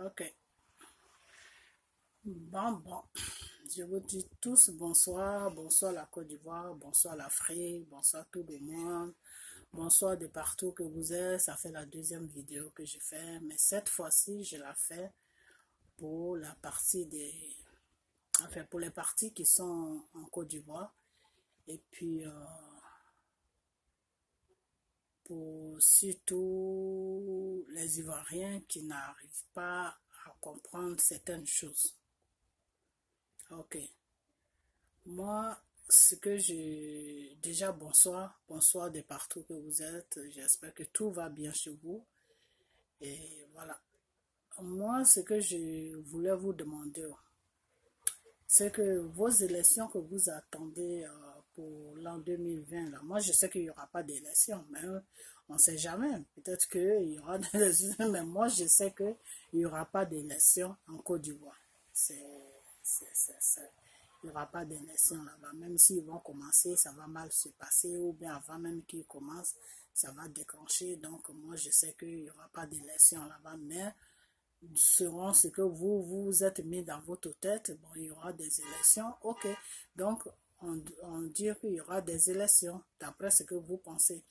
Ok. Bon. Je vous dis tous bonsoir. Bonsoir la Côte d'Ivoire, bonsoir l'Afrique, bonsoir tout le monde. Bonsoir de partout que vous êtes. Ça fait la deuxième vidéo que je fais. Mais cette fois-ci, je la fais pour la partie des... Enfin, pour les parties qui sont en Côte d'Ivoire. Et puis, pour surtout les Ivoiriens qui n'arrivent pas à comprendre certaines choses. Ok. Moi, ce que j'ai... Déjà, bonsoir de partout que vous êtes. J'espère que tout va bien chez vous. Et voilà. Moi, ce que je voulais vous demander, c'est que vos élections que vous attendez pour l'an 2020, là, moi, je sais qu'il n'y aura pas d'élections, mais on ne sait jamais. Peut-être qu'il y aura des élections, mais moi, je sais qu'il n'y aura pas d'élections en Côte d'Ivoire. Il n'y aura pas d'élection là-bas. Même s'ils vont commencer, ça va mal se passer, ou bien avant même qu'ils commencent, ça va déclencher. Donc, moi, je sais qu'il n'y aura pas d'élection là-bas, mais selon ce que vous êtes mis dans votre tête, bon, il y aura des élections, ok. Donc, on dit qu'il y aura des élections, d'après ce que vous pensez.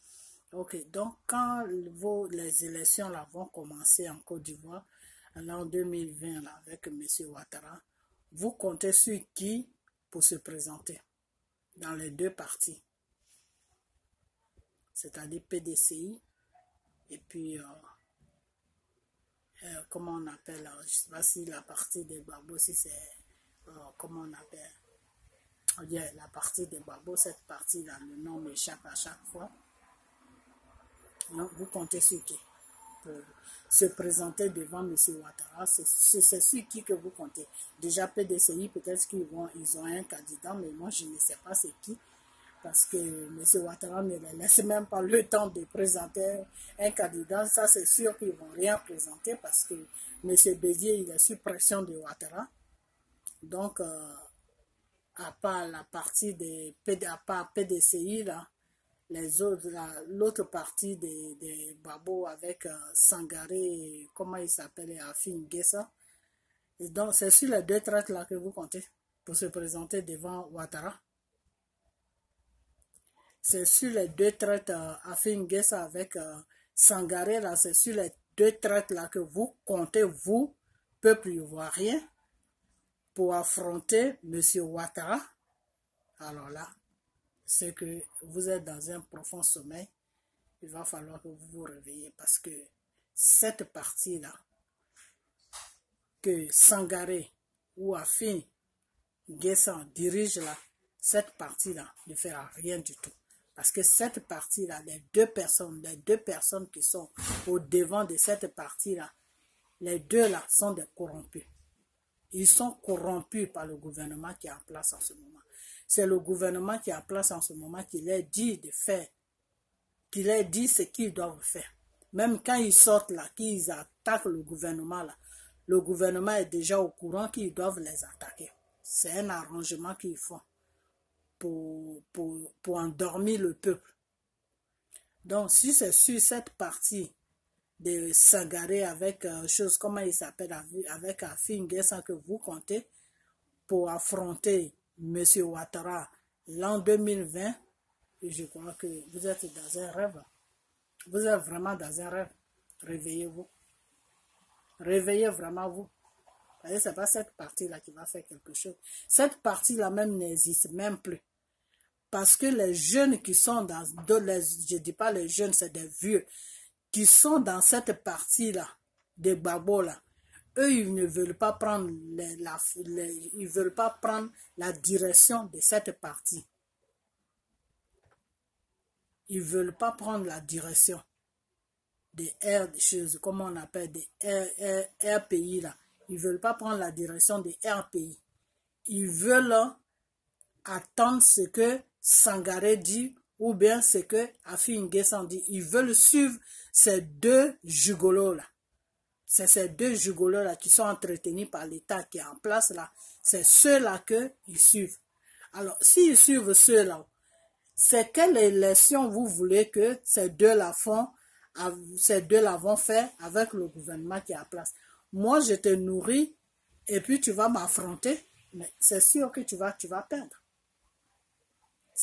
Ok, donc quand les élections là vont commencer en Côte d'Ivoire, l'an 2020 là, avec M. Ouattara, vous comptez sur qui pour se présenter dans les deux partis, c'est-à-dire PDCI et puis comment on appelle, je ne sais pas si la partie des Gbagbo, si c'est comment on appelle, la partie des Gbagbo, cette partie-là, le nom m'échappe à chaque fois. Donc, vous comptez sur qui pour se présenter devant M. Ouattara? C'est sur qui que vous comptez? Déjà, PDCI, peut-être ils ont un candidat, mais moi, je ne sais pas c'est qui, parce que M. Ouattara ne les laisse même pas le temps de présenter un candidat. Ça, c'est sûr qu'ils ne vont rien présenter, parce que M. Bézier, il est sous pression de Ouattara. Donc, à part la partie à part PDCI, là, l'autre partie des Babo avec Sangaré, comment il s'appelle, Afin Guessa. Et donc, c'est sur les deux traites là que vous comptez pour se présenter devant Ouattara. C'est sur les deux traites Afin Guessa avec Sangaré là, c'est sur les deux traites là que vous comptez, vous, peuple ivoirien, pour affronter M. Ouattara. Alors là, c'est que vous êtes dans un profond sommeil. Il va falloir que vous vous réveillez, parce que cette partie-là, que Sangaré ou Afin Guessan dirige là, cette partie-là ne fera rien du tout. Parce que cette partie-là, les deux personnes qui sont au devant de cette partie-là, les deux là sont des corrompus. Ils sont corrompus par le gouvernement qui est en place en ce moment. C'est le gouvernement qui est en place en ce moment qui leur dit de faire, qui leur dit ce qu'ils doivent faire. Même quand ils sortent là, qu'ils attaquent le gouvernement là, le gouvernement est déjà au courant qu'ils doivent les attaquer. C'est un arrangement qu'ils font pour endormir le peuple. Donc, si c'est sur cette partie de Sangaré avec chose, comment il s'appelle, avec Afin Guessan que vous comptez pour affronter M. Ouattara l'an 2020, je crois que vous êtes dans un rêve. Vous êtes vraiment dans un rêve. Réveillez-vous. Réveillez vraiment vous. Ce n'est pas cette partie-là qui va faire quelque chose. Cette partie-là même n'existe même plus. Parce que les jeunes qui sont dans... je ne dis pas les jeunes, c'est des vieux. Qui sont dans cette partie-là, des Gbagbo là, eux, ils ne veulent pas prendre ils veulent pas prendre la direction de cette partie. Ils ne veulent pas prendre la direction des choses, comment on appelle, des RPI là. Ils ne veulent pas prendre la direction des RPI. Ils veulent attendre ce que Sangaré dit ou bien ce que Afin Guessan dit. Ils veulent suivre ces deux gigolos là. C'est ces deux gigolos là qui sont entretenus par l'État qui est en place là. C'est ceux-là qu'ils suivent. Alors, s'ils suivent ceux-là, c'est quelle élection vous voulez que ces deux-là vont faire avec le gouvernement qui est en place? moi je te nourris et puis tu vas m'affronter, mais c'est sûr que tu vas perdre.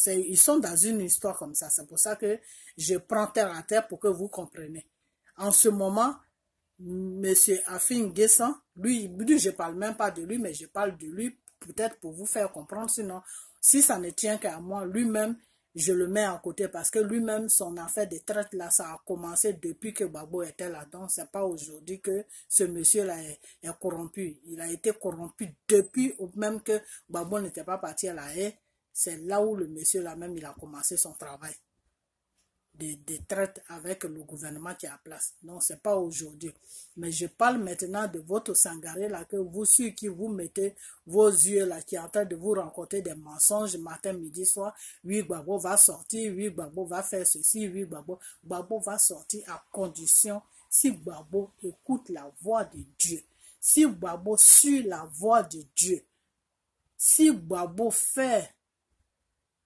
Ils sont dans une histoire comme ça. C'est pour ça que je prends terre à terre pour que vous compreniez. En ce moment, Monsieur Afin Guessan, lui, je parle même pas de lui, mais je parle de lui peut-être pour vous faire comprendre. Sinon, si ça ne tient qu'à moi, lui-même, je le mets à côté parce que lui-même, son affaire de traite là, ça a commencé depuis que Gbagbo était là-dedans. C'est pas aujourd'hui que ce monsieur-là est corrompu. Il a été corrompu depuis même que Gbagbo n'était pas parti à la haie. C'est là où le monsieur là même, il a commencé son travail de traite avec le gouvernement qui est à place. Non, c'est pas aujourd'hui. Mais je parle maintenant de votre sangaré là, que vous, ceux qui vous mettez vos yeux là, qui est en train de vous rencontrer des mensonges matin, midi, soir. Oui, Gbagbo va sortir. Oui, Gbagbo va faire ceci. Oui, Gbagbo va sortir à condition si Gbagbo écoute la voix de Dieu. Si Gbagbo suit la voix de Dieu. Si Gbagbo fait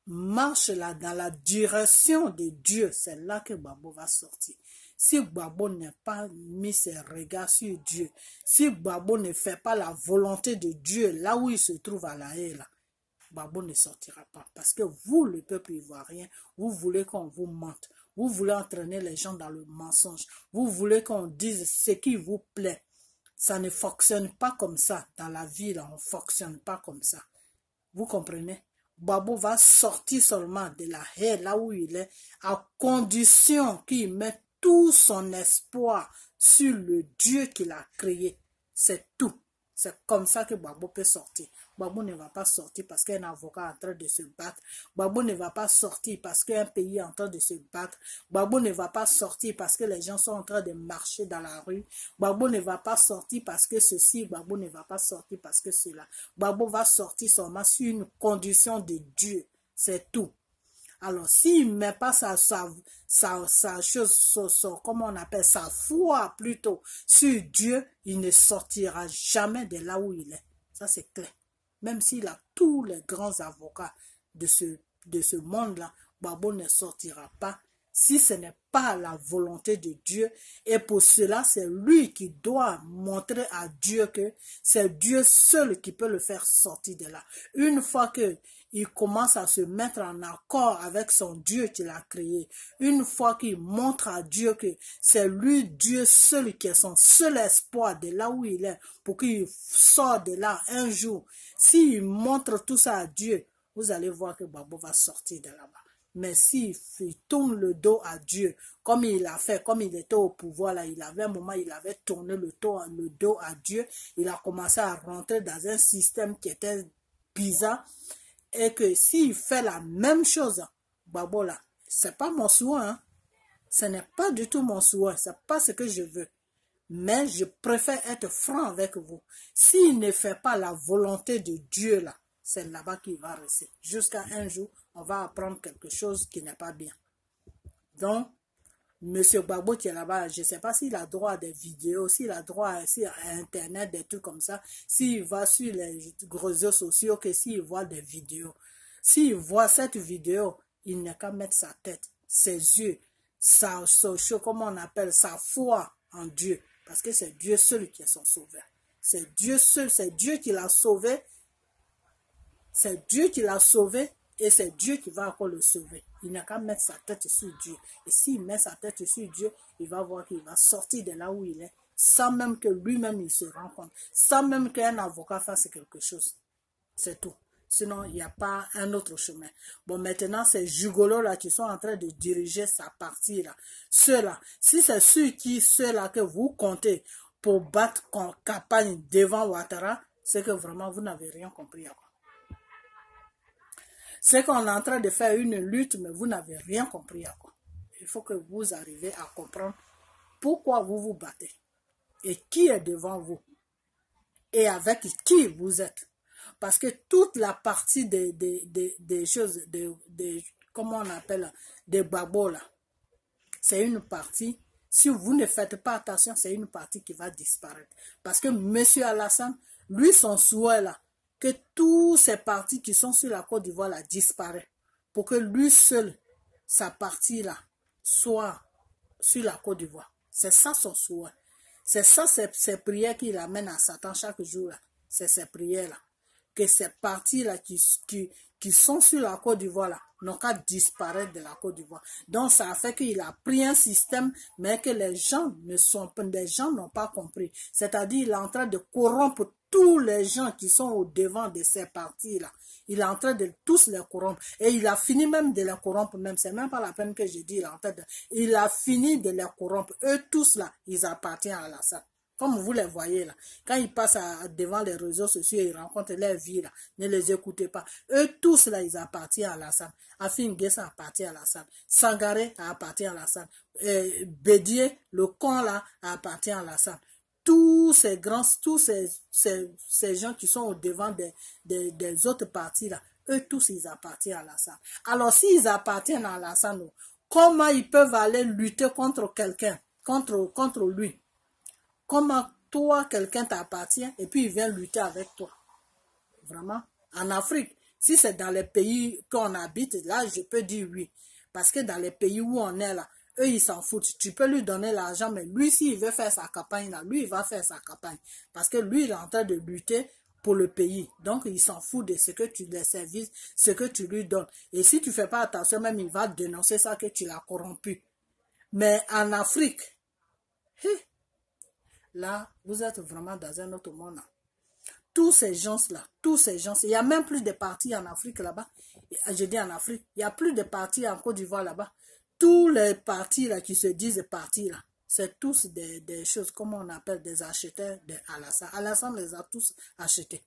marche là dans la direction de Dieu, c'est là que Gbagbo va sortir. Si Gbagbo n'a pas mis ses regards sur Dieu, si Gbagbo ne fait pas la volonté de Dieu là où il se trouve à la haie là, Gbagbo ne sortira pas. Parce que vous, le peuple ivoirien, vous voulez qu'on vous mente. Vous voulez entraîner les gens dans le mensonge. Vous voulez qu'on dise ce qui vous plaît. Ça ne fonctionne pas comme ça. Dans la vie, là, on ne fonctionne pas comme ça. Vous comprenez? Gbagbo va sortir seulement de la haie là où il est, à condition qu'il mette tout son espoir sur le Dieu qu'il a créé. C'est tout. C'est comme ça que Gbagbo peut sortir. Gbagbo ne va pas sortir parce qu'un avocat est en train de se battre. Gbagbo ne va pas sortir parce qu'un pays est en train de se battre. Gbagbo ne va pas sortir parce que les gens sont en train de marcher dans la rue. Gbagbo ne va pas sortir parce que ceci. Gbagbo ne va pas sortir parce que cela. Gbagbo va sortir seulement sur une condition de Dieu. C'est tout. Alors, s'il ne met pas sa chose, comment on appelle, sa foi plutôt sur Dieu, il ne sortira jamais de là où il est. Ça, c'est clair. Même s'il a tous les grands avocats de ce monde-là, Gbagbo ne sortira pas si ce n'est pas la volonté de Dieu. Et pour cela, c'est lui qui doit montrer à Dieu que c'est Dieu seul qui peut le faire sortir de là. Une fois que il commence à se mettre en accord avec son Dieu qu'il a créé. Une fois qu'il montre à Dieu que c'est lui, Dieu seul, qui est son seul espoir de là où il est, pour qu'il sorte de là un jour. S'il montre tout ça à Dieu, vous allez voir que Gbagbo va sortir de là-bas. Mais s'il tourne le dos à Dieu, comme il a fait, comme il était au pouvoir, là, il avait un moment, il avait tourné le dos à Dieu, il a commencé à rentrer dans un système qui était bizarre, et que s'il fait la même chose, Gbagbo là, c'est pas mon souhait, hein. Ce n'est pas du tout mon souhait, c'est pas ce que je veux. Mais je préfère être franc avec vous. S'il ne fait pas la volonté de Dieu là, c'est là-bas qu'il va rester. Jusqu'à un jour, on va apprendre quelque chose qui n'est pas bien. Donc, Monsieur Gbagbo qui est là-bas, je ne sais pas s'il a droit à des vidéos, s'il a droit à Internet, des trucs comme ça, s'il va sur les réseaux sociaux, que s'il voit des vidéos. S'il voit cette vidéo, il n'a qu'à mettre sa tête, ses yeux, comment on appelle, sa foi en Dieu. Parce que c'est Dieu seul qui est son sauveur. C'est Dieu seul, c'est Dieu qui l'a sauvé. C'est Dieu qui l'a sauvé. Et c'est Dieu qui va encore le sauver. Il n'a qu'à mettre sa tête sur Dieu. Et s'il met sa tête sur Dieu, il va voir qu'il va sortir de là où il est, sans même que lui-même il se rende compte, sans même qu'un avocat fasse quelque chose. C'est tout. Sinon, il n'y a pas un autre chemin. Bon, maintenant, ces gigolos-là qui sont en train de diriger sa partie-là. Ceux-là, si c'est ceux-là que vous comptez pour battre campagne devant Ouattara, c'est que vraiment, vous n'avez rien compris encore. C'est qu'on est en train de faire une lutte, mais vous n'avez rien compris encore. Il faut que vous arriviez à comprendre pourquoi vous vous battez. Et qui est devant vous. Et avec qui vous êtes. Parce que toute la partie des choses, comment on appelle, des Gbagbo là, c'est une partie, si vous ne faites pas attention, c'est une partie qui va disparaître. Parce que M. Alassane, lui, son souhait là, que tous ces partis qui sont sur la Côte d'Ivoire là disparaissent. Pour que lui seul, sa partie là, soit sur la Côte d'Ivoire. C'est ça son souhait. C'est ça, ces prières qu'il amène à Satan chaque jour, là. C'est ces prières-là. Que ces partis-là qui sont sur la Côte d'Ivoire, là, n'ont qu'à disparaître de la Côte d'Ivoire. Donc, ça a fait qu'il a pris un système, mais que les gens n'ont pas compris. C'est-à-dire, il est en train de corrompre tous les gens qui sont au devant de ces partis-là. Il est en train de tous les corrompre. Et il a fini même de les corrompre même. C'est même pas la peine que je dis. Il a fini de les corrompre. Eux tous là, ils appartiennent à Alassane. Comme vous les voyez là. Quand ils passent devant les réseaux sociaux, ils rencontrent leur vie là. Ne les écoutez pas. Eux tous là, ils appartiennent à Alassane. Afin Guessa appartient à Alassane. Sangaré appartient à Alassane. Bédier, le camp là, appartient à Alassane. Tous ces gens qui sont au devant des autres partis là, eux tous ils appartiennent à Alassane. Alors s'ils appartiennent à Alassane, comment ils peuvent aller lutter contre quelqu'un, contre lui? Comment toi, quelqu'un t'appartient et puis il vient lutter avec toi? Vraiment? En Afrique, si c'est dans les pays qu'on habite, là je peux dire oui. Parce que dans les pays où on est là, eux, ils s'en foutent. Tu peux lui donner l'argent, mais lui, s'il veut faire sa campagne, là, lui, il va faire sa campagne. Parce que lui, il est en train de lutter pour le pays. Donc, il s'en fout de ce que tu les services, ce que tu lui donnes. Et si tu ne fais pas attention, même, il va dénoncer ça que tu l'as corrompu. Mais en Afrique, là, vous êtes vraiment dans un autre monde. Tous ces gens-là, il n'y a même plus de partis en Afrique là-bas. Je dis en Afrique, il n'y a plus de partis en Côte d'Ivoire là-bas. Tous les partis là qui se disent partis là, c'est tous des choses, comme on appelle des acheteurs de Alassane. Alassane les a tous achetés.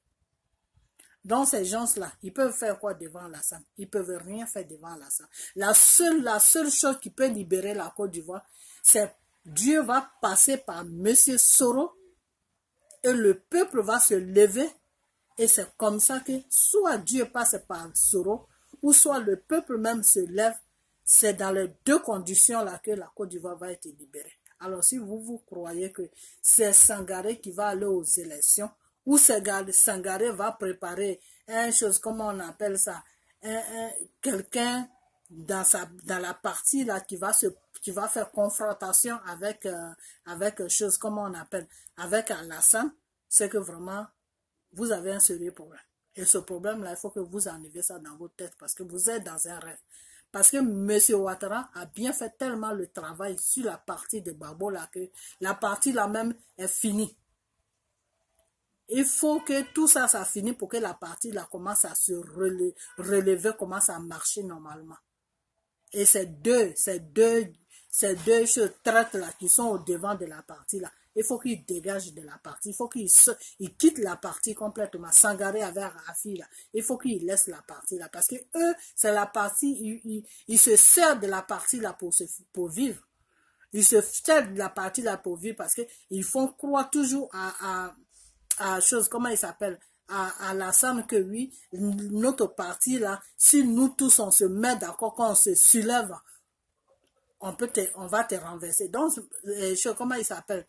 Donc ces gens-là, ils peuvent faire quoi devant Alassane? Ils peuvent rien faire devant Alassane. La seule chose qui peut libérer la Côte d'Ivoire, c'est Dieu va passer par Monsieur Soro et le peuple va se lever. Et c'est comme ça que soit Dieu passe par Soro ou soit le peuple même se lève. C'est dans les deux conditions-là que la Côte d'Ivoire va être libérée. Alors, si vous croyez que c'est Sangaré qui va aller aux élections, ou Sangaré va préparer une chose, comment on appelle ça, quelqu'un dans la partie là qui va faire confrontation avec chose, comment on appelle, avec Alassane, c'est que vraiment, vous avez un sérieux problème. Et ce problème-là, il faut que vous enlevez ça dans votre tête parce que vous êtes dans un rêve. Parce que M. Ouattara a bien fait tellement le travail sur la partie de Gbagbo là que la partie là même est finie. Il faut que tout ça, ça finisse pour que la partie là commence à se relever, commence à marcher normalement. Et ces deux choses traites là qui sont au devant de la partie là, il faut qu'ils dégagent de la partie, il faut qu'ils quittent la partie complètement, Sangaré avec Rafi là, il faut qu'ils laissent la partie là, parce que eux, c'est la partie, ils se servent de la partie là pour vivre. Ils se servent de la partie là pour vivre parce qu'ils font croire toujours à chose, comment il s'appelle, à Alassane que oui, notre parti là, si nous tous on se met d'accord, quand on se soulève, on va te renverser. Donc, comment il s'appelle,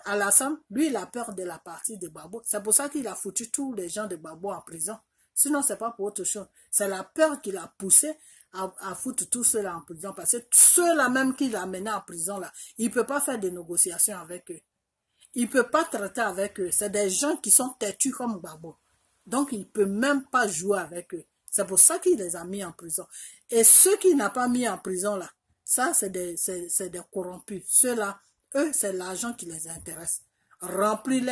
Alassane, lui, il a peur de la partie de Gbagbo. C'est pour ça qu'il a foutu tous les gens de Gbagbo en prison. Sinon, c'est pas pour autre chose. C'est la peur qui l'a poussé à foutre tous ceux-là en prison. Parce que ceux-là même qu'il a menés en prison, là, il ne peut pas faire des négociations avec eux. Il ne peut pas traiter avec eux. C'est des gens qui sont têtus comme Gbagbo. Donc, il ne peut même pas jouer avec eux. C'est pour ça qu'il les a mis en prison. Et ceux qu'il n'a pas mis en prison, là, ça, c'est des corrompus. Ceux-là, eux, c'est l'argent qui les intéresse. Remplir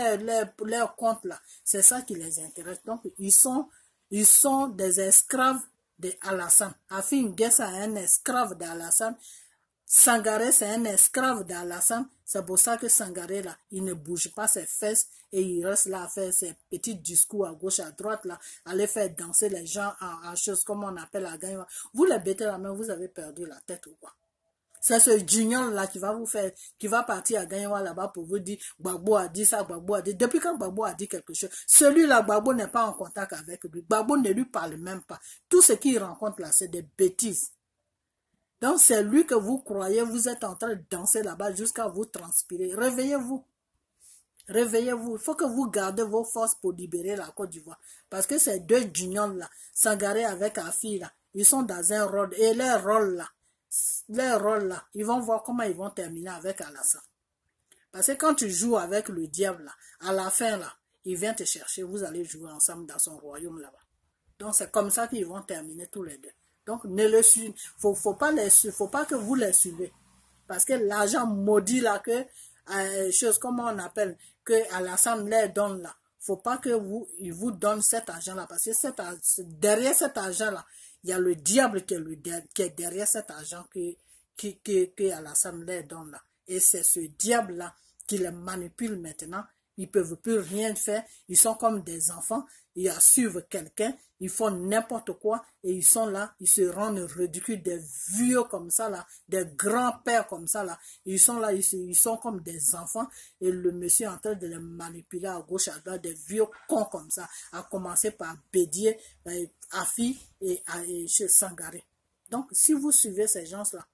leurs comptes, là, c'est ça qui les intéresse. Donc, ils sont des esclaves de Alassane. Afin Guessa est un esclave d'Alassane. Sangaré, c'est un esclave d'Alassane. C'est pour ça que Sangaré, là, il ne bouge pas ses fesses et il reste là à faire ses petits discours à gauche, à droite, là, aller faire danser les gens en choses comme on appelle à Gagnoua. Vous les bêtez la main, vous avez perdu la tête ou quoi? C'est ce junior là qui va partir à Gagnoua là-bas pour vous dire Gbagbo a dit ça, Gbagbo a dit. Depuis quand Gbagbo a dit quelque chose, celui-là, Gbagbo n'est pas en contact avec lui. Gbagbo ne lui parle même pas. Tout ce qu'il rencontre là, c'est des bêtises. Donc, c'est lui que vous croyez, vous êtes en train de danser là-bas jusqu'à vous transpirer. Réveillez-vous. Réveillez-vous. Il faut que vous gardez vos forces pour libérer la Côte d'Ivoire. Parce que ces deux juniors là, Sangaré avec Afi là, ils sont dans un rôle. Et leur rôle là, ils vont voir comment ils vont terminer avec Alassane. Parce que quand tu joues avec le diable, là, à la fin, là, il vient te chercher, vous allez jouer ensemble dans son royaume là-bas. Donc, c'est comme ça qu'ils vont terminer tous les deux. Donc, ne le suivez, faut pas que vous les suivez. Parce que l'argent maudit là, chose comme on appelle, que Alassane les donne là, faut pas que il vous donne cet argent là. Parce que derrière cet argent là, il y a le diable qui est derrière cet argent que Alassane les donne là. Et c'est ce diable là qui les manipule maintenant. Ils ne peuvent plus rien faire. Ils sont comme des enfants. Ils suivent quelqu'un. Ils font n'importe quoi. Et ils sont là. Ils se rendent ridicules. Des vieux comme ça là. Des grands-pères comme ça là. Ils sont là. Ils sont comme des enfants. Et le monsieur est en train de les manipuler à gauche, à droite. Des vieux cons comme ça. À commencer par Bédier, Afi et chez Sangaré. Donc, si vous suivez ces gens-là,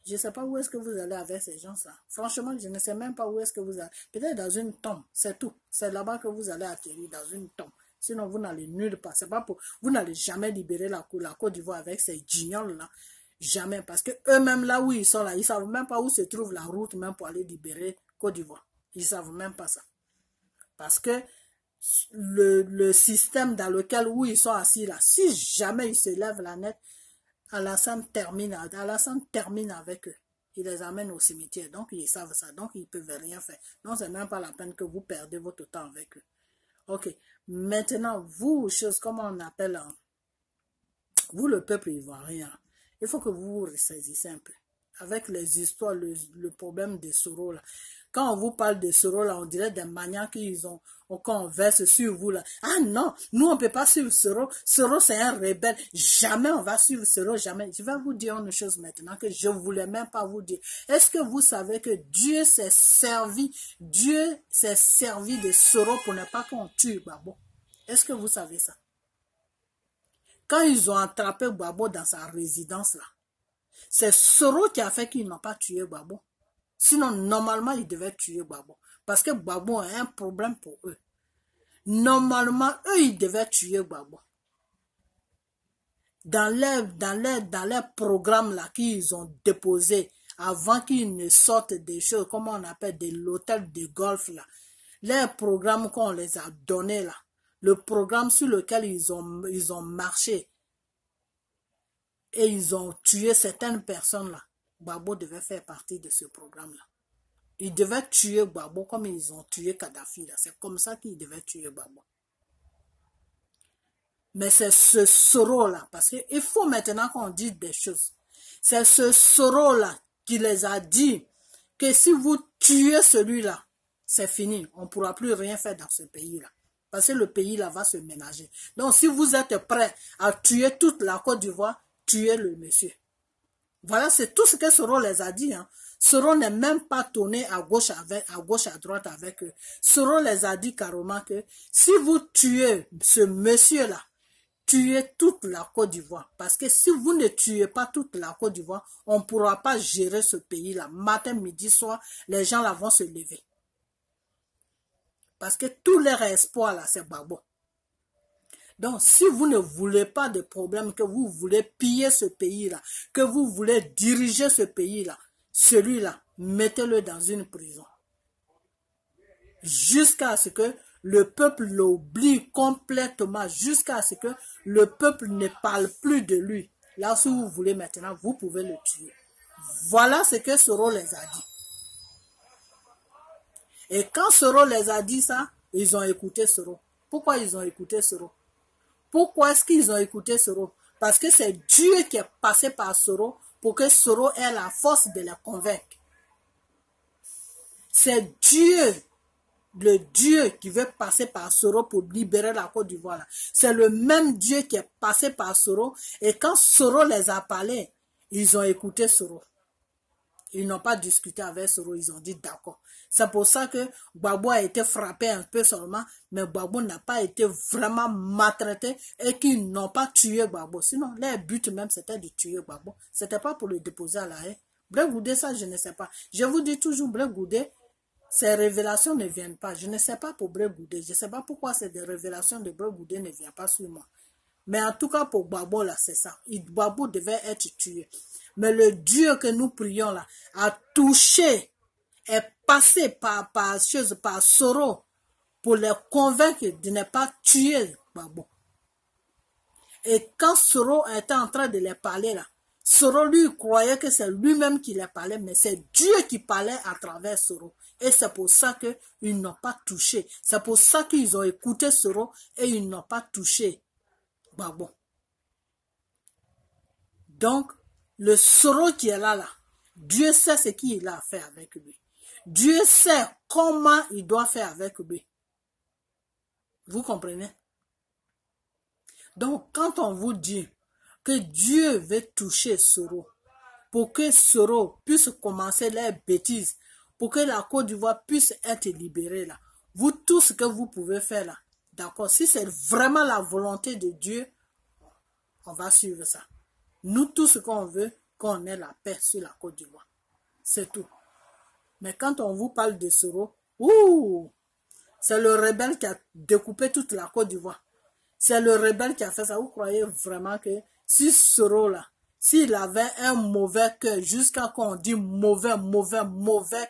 je ne sais pas où est-ce que vous allez avec ces gens-là. Franchement, je ne sais même pas où est-ce que vous allez. Peut-être dans une tombe, c'est tout. C'est là-bas que vous allez atterrir, dans une tombe. Sinon, vous n'allez nulle part. C'est pas pour... Vous n'allez jamais libérer la Côte d'Ivoire avec ces guignols-là. Jamais. Parce que eux-mêmes, là où ils sont là, ils ne savent même pas où se trouve la route même pour aller libérer Côte d'Ivoire. Ils ne savent même pas ça. Parce que le système dans lequel où ils sont assis là, si jamais ils se lèvent la net, Alassane termine avec eux. Il les amène au cimetière. Donc, ils savent ça. Donc, ils ne peuvent rien faire. Donc, ce n'est même pas la peine que vous perdez votre temps avec eux. Ok. Maintenant, vous, comment on appelle, vous, le peuple ivoirien, il faut que vous vous ressaisissez un peu. Avec les histoires, le problème des Soro, là. Quand on vous parle de Soro, là, on dirait des maniaques qu'ils ont, qu'on verse sur vous, là. Ah non, nous, on ne peut pas suivre Soro. Soro, c'est un rebelle. Jamais on va suivre Soro, jamais. Je vais vous dire une chose maintenant que je ne voulais même pas vous dire. Est-ce que vous savez que Dieu s'est servi de Soro pour ne pas qu'on tue Gbagbo? Est-ce que vous savez ça? Quand ils ont attrapé Gbagbo dans sa résidence, là, c'est Soro qui a fait qu'ils n'ont pas tué Gbagbo. Sinon, normalement, ils devaient tuer Gbagbo. Parce que Gbagbo a un problème pour eux. Normalement, eux, ils devaient tuer Gbagbo. Dans les programmes là qu'ils ont déposés avant qu'ils ne sortent des choses, comme on appelle de l'hôtel de golf là, les programmes qu'on les a donnés là, le programme sur lequel ils ont marché et ils ont tué certaines personnes là, Gbagbo devait faire partie de ce programme-là. Ils devaient tuer Gbagbo comme ils ont tué Kadhafi. C'est comme ça qu'ils devaient tuer Gbagbo. Mais c'est ce Soro-là, parce qu'il faut maintenant qu'on dise des choses. C'est ce Soro-là qui les a dit que si vous tuez celui-là, c'est fini. On ne pourra plus rien faire dans ce pays-là. Parce que le pays-là va se ménager. Donc, si vous êtes prêts à tuer toute la Côte d'Ivoire, tuez le monsieur. Voilà, c'est tout ce que Soro les a dit. Hein. Soro n'est même pas tourné à gauche, à droite avec eux. Soro les a dit carrément que si vous tuez ce monsieur-là, tuez toute la Côte d'Ivoire. Parce que si vous ne tuez pas toute la Côte d'Ivoire, on ne pourra pas gérer ce pays-là. Matin, midi, soir, les gens là vont se lever. Parce que tout leur espoir là, c'est Gbagbo. Donc, si vous ne voulez pas de problème, que vous voulez piller ce pays-là, que vous voulez diriger ce pays-là, celui-là, mettez-le dans une prison. Jusqu'à ce que le peuple l'oublie complètement, jusqu'à ce que le peuple ne parle plus de lui. Là, si vous voulez maintenant, vous pouvez le tuer. Voilà ce que Soro les a dit. Et quand Soro les a dit ça, ils ont écouté Soro. Pourquoi ils ont écouté Soro? Pourquoi est-ce qu'ils ont écouté Soro? Parce que c'est Dieu qui est passé par Soro pour que Soro ait la force de les convaincre. C'est Dieu, le Dieu qui veut passer par Soro pour libérer la Côte d'Ivoire. C'est le même Dieu qui est passé par Soro. Et quand Soro les a parlé, ils ont écouté Soro. Ils n'ont pas discuté avec Soro, ils ont dit d'accord. C'est pour ça que Gbagbo a été frappé un peu seulement, mais Gbagbo n'a pas été vraiment maltraité et qu'ils n'ont pas tué Gbagbo. Sinon, leur but même, c'était de tuer Gbagbo. Ce n'était pas pour le déposer à la haie. Blé Goudé, ça, je ne sais pas. Je vous dis toujours, Blé Goudé, ces révélations ne viennent pas. Je ne sais pas pour Blé Goudé. Je ne sais pas pourquoi ces révélations de Blé Goudé ne viennent pas sur moi. Mais en tout cas, pour Gbagbo, là, c'est ça. Gbagbo devait être tué. Mais le Dieu que nous prions là a touché est passé par Soro pour les convaincre de ne pas tuer Gbagbo. Et quand Soro était en train de les parler là, Soro lui croyait que c'est lui-même qui les parlait, mais c'est Dieu qui parlait à travers Soro. Et c'est pour ça qu'ils n'ont pas touché. C'est pour ça qu'ils ont écouté Soro et ils n'ont pas touché Gbagbo. Donc, le Soro qui est là, Dieu sait ce qu'il a fait avec lui. Dieu sait comment il doit faire avec lui. Vous comprenez? Donc, quand on vous dit que Dieu veut toucher Soro, pour que Soro puisse commencer les bêtises, pour que la Côte d'Ivoire puisse être libérée là, vous, tout ce que vous pouvez faire là, d'accord, si c'est vraiment la volonté de Dieu, on va suivre ça. Nous, tout ce qu'on veut, qu'on ait la paix sur la Côte d'Ivoire. C'est tout. Mais quand on vous parle de Soro, c'est le rebelle qui a découpé toute la Côte d'Ivoire. C'est le rebelle qui a fait ça. Vous croyez vraiment que si Soro là, s'il avait un mauvais cœur, jusqu'à qu'on dit mauvais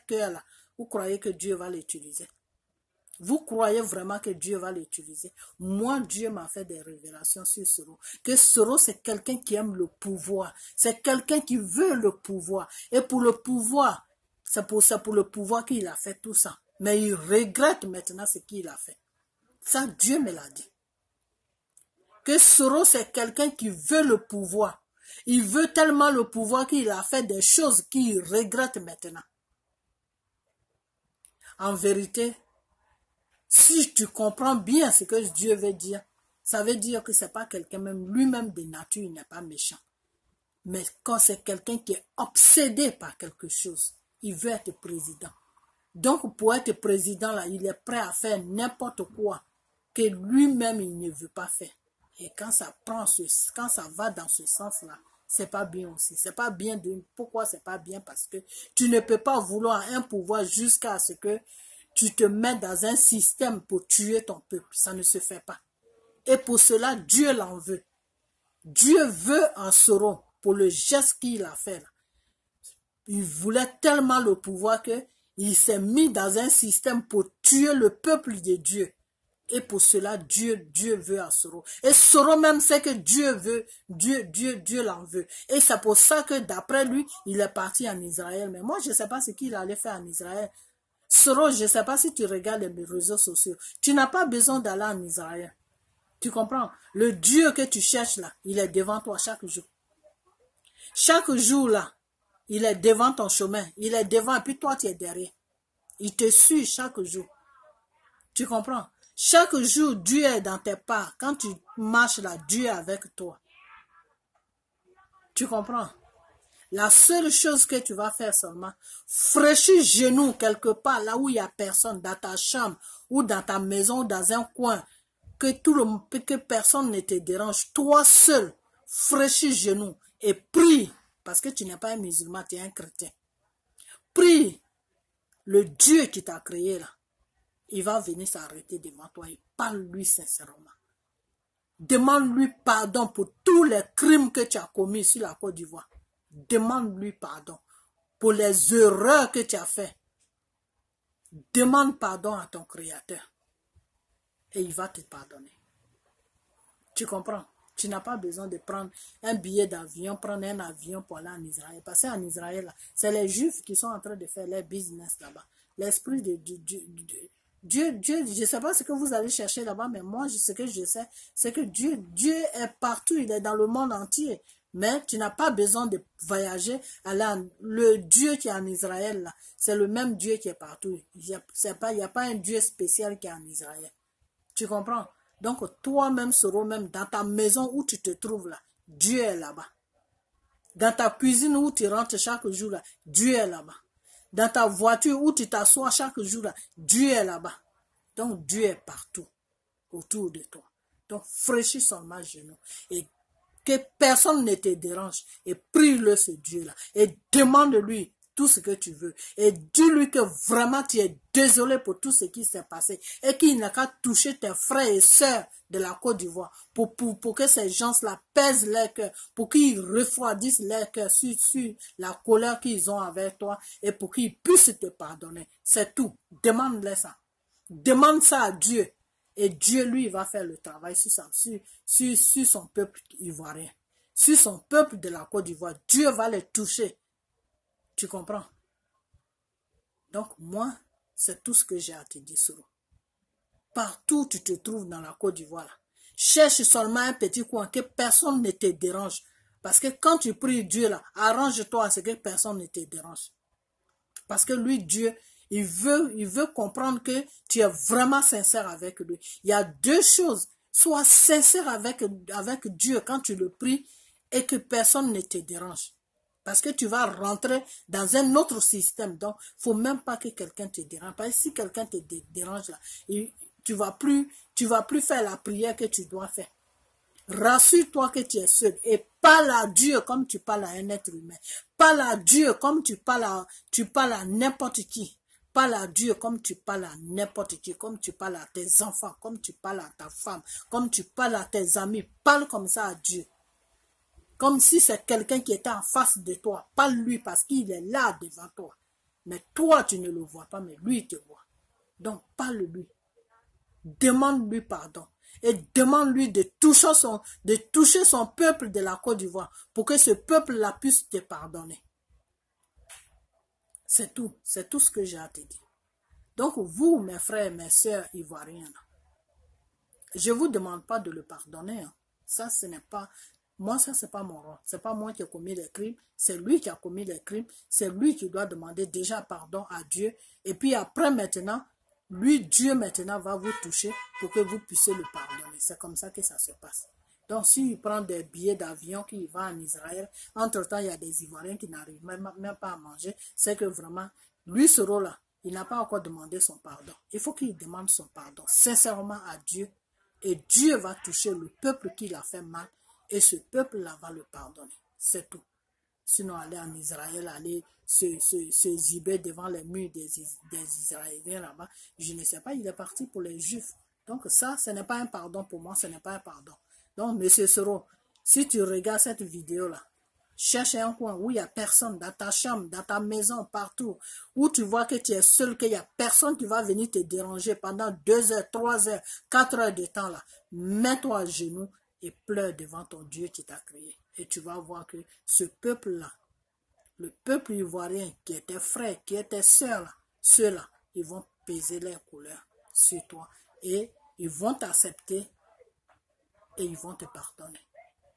cœur là, vous croyez que Dieu va l'utiliser? Vous croyez vraiment que Dieu va l'utiliser? Moi, Dieu m'a fait des révélations sur Soro. Que Soro, c'est quelqu'un qui aime le pouvoir. C'est quelqu'un qui veut le pouvoir. Et pour le pouvoir, c'est pour le pouvoir qu'il a fait tout ça. Mais il regrette maintenant ce qu'il a fait. Ça, Dieu me l'a dit. Que Soro, c'est quelqu'un qui veut le pouvoir. Il veut tellement le pouvoir qu'il a fait des choses qu'il regrette maintenant. En vérité, si tu comprends bien ce que Dieu veut dire, ça veut dire que ce n'est pas quelqu'un, même lui-même de nature, il n'est pas méchant. Mais quand c'est quelqu'un qui est obsédé par quelque chose, il veut être président. Donc pour être président, là, il est prêt à faire n'importe quoi que lui-même il ne veut pas faire. Et quand ça va dans ce sens-là, c'est pas bien aussi. C'est pas bien pourquoi c'est pas bien? Parce que tu ne peux pas vouloir un pouvoir jusqu'à ce que tu te mets dans un système pour tuer ton peuple. Ça ne se fait pas. Et pour cela, Dieu l'en veut. Dieu veut un Soro pour le geste qu'il a fait là. Il voulait tellement le pouvoir qu'il s'est mis dans un système pour tuer le peuple de Dieu. Et pour cela, Dieu veut un Soro. Et Soro même sait que Dieu veut, Dieu l'en veut. Et c'est pour ça que d'après lui, il est parti en Israël. Mais moi, je ne sais pas ce qu'il allait faire en Israël. Soro, je ne sais pas si tu regardes les réseaux sociaux. Tu n'as pas besoin d'aller en Israël. Tu comprends? Le Dieu que tu cherches là, il est devant toi chaque jour. Chaque jour là, il est devant ton chemin. Il est devant et puis toi tu es derrière. Il te suit chaque jour. Tu comprends? Chaque jour, Dieu est dans tes pas. Quand tu marches là, Dieu est avec toi. Tu comprends? La seule chose que tu vas faire seulement, fraîchis genoux quelque part là où il n'y a personne, dans ta chambre ou dans ta maison ou dans un coin, que personne ne te dérange. Toi seul, fraîchis genoux et prie, parce que tu n'es pas un musulman, tu es un chrétien. Prie le Dieu qui t'a créé là. Il va venir s'arrêter devant toi et parle-lui sincèrement. Demande-lui pardon pour tous les crimes que tu as commis sur la Côte d'Ivoire. Demande-lui pardon pour les erreurs que tu as faites. Demande pardon à ton Créateur. Et il va te pardonner. Tu comprends? Tu n'as pas besoin de prendre un billet d'avion, prendre un avion pour aller en Israël. Parce qu'en Israël, c'est les Juifs qui sont en train de faire leur business là-bas. L'esprit de Dieu, je ne sais pas ce que vous allez chercher là-bas, mais moi, ce que je sais, c'est que Dieu est partout, il est dans le monde entier. Mais tu n'as pas besoin de voyager. Le Dieu qui est en Israël, là, c'est le même Dieu qui est partout. Il n'y a pas un Dieu spécial qui est en Israël. Tu comprends? Donc, toi-même, Soro, même dans ta maison où tu te trouves là, Dieu est là-bas. Dans ta cuisine où tu rentres chaque jour là, Dieu est là-bas. Dans ta voiture où tu t'assois chaque jour là, Dieu est là-bas. Donc, Dieu est partout, autour de toi. Donc, fraîchis seulement genoux et que personne ne te dérange et prie-le ce Dieu-là et demande-lui tout ce que tu veux. Et dis-lui que vraiment tu es désolé pour tout ce qui s'est passé et qu'il n'a qu'à toucher tes frères et sœurs de la Côte d'Ivoire pour que ces gens-là pèsent leur cœur, pour qu'ils refroidissent leur cœur sur la colère qu'ils ont avec toi et pour qu'ils puissent te pardonner. C'est tout. Demande-leur ça. Demande ça à Dieu. Et Dieu, lui, va faire le travail sur son peuple ivoirien. Sur son peuple de la Côte d'Ivoire. Dieu va les toucher. Tu comprends? Donc, moi, c'est tout ce que j'ai à te dire, Soro. Partout où tu te trouves dans la Côte d'Ivoire, cherche seulement un petit coin, que personne ne te dérange. Parce que quand tu pries Dieu, là, arrange-toi à ce que personne ne te dérange. Parce que lui, Dieu, il veut comprendre que tu es vraiment sincère avec lui. Il y a deux choses. Sois sincère avec Dieu quand tu le pries et que personne ne te dérange. Parce que tu vas rentrer dans un autre système. Donc, il ne faut même pas que quelqu'un te dérange. Parce que si quelqu'un te dérange, là, tu vas plus faire la prière que tu dois faire. Rassure-toi que tu es seul et parle à Dieu comme tu parles à un être humain. Parle à Dieu comme tu parles à n'importe qui. Parle à Dieu comme tu parles à n'importe qui, comme tu parles à tes enfants, comme tu parles à ta femme, comme tu parles à tes amis. Parle comme ça à Dieu. Comme si c'est quelqu'un qui était en face de toi. Parle-lui parce qu'il est là devant toi. Mais toi, tu ne le vois pas, mais lui, il te voit. Donc, parle-lui. Demande-lui pardon. Et demande-lui de toucher son peuple de la Côte d'Ivoire pour que ce peuple-là puisse te pardonner. C'est tout ce que j'ai à te dire. Donc vous, mes frères et mes sœurs ivoiriens, je ne vous demande pas de le pardonner. Ça, ce n'est pas... Moi, ça, ce n'est pas mon rôle. Ce n'est pas moi qui ai commis les crimes. C'est lui qui a commis les crimes. C'est lui qui doit demander déjà pardon à Dieu. Et puis après, maintenant, lui, Dieu, maintenant, va vous toucher pour que vous puissiez le pardonner. C'est comme ça que ça se passe. Donc, s'il prend des billets d'avion, qu'il va en Israël, entre-temps, il y a des Ivoiriens qui n'arrivent même pas à manger. C'est que vraiment, lui, ce rôle-là, il n'a pas encore demandé son pardon. Il faut qu'il demande son pardon sincèrement à Dieu. Et Dieu va toucher le peuple qui l'a fait mal. Et ce peuple-là va le pardonner. C'est tout. Sinon, aller en Israël, aller se ziber devant les murs des Israéliens là-bas, je ne sais pas, il est parti pour les Juifs. Donc ça, ce n'est pas un pardon pour moi, ce n'est pas un pardon. Donc, monsieur Soro, si tu regardes cette vidéo-là, cherche un coin où il n'y a personne, dans ta chambre, dans ta maison, partout, où tu vois que tu es seul, qu'il n'y a personne qui va venir te déranger pendant 2 heures, 3 heures, 4 heures de temps là. Mets-toi à genoux et pleure devant ton Dieu qui t'a créé. Et tu vas voir que ce peuple-là, le peuple ivoirien qui était frère, qui était sœur, ceux-là, ils vont peser leur couleur sur toi. Et ils vont t'accepter et ils vont te pardonner.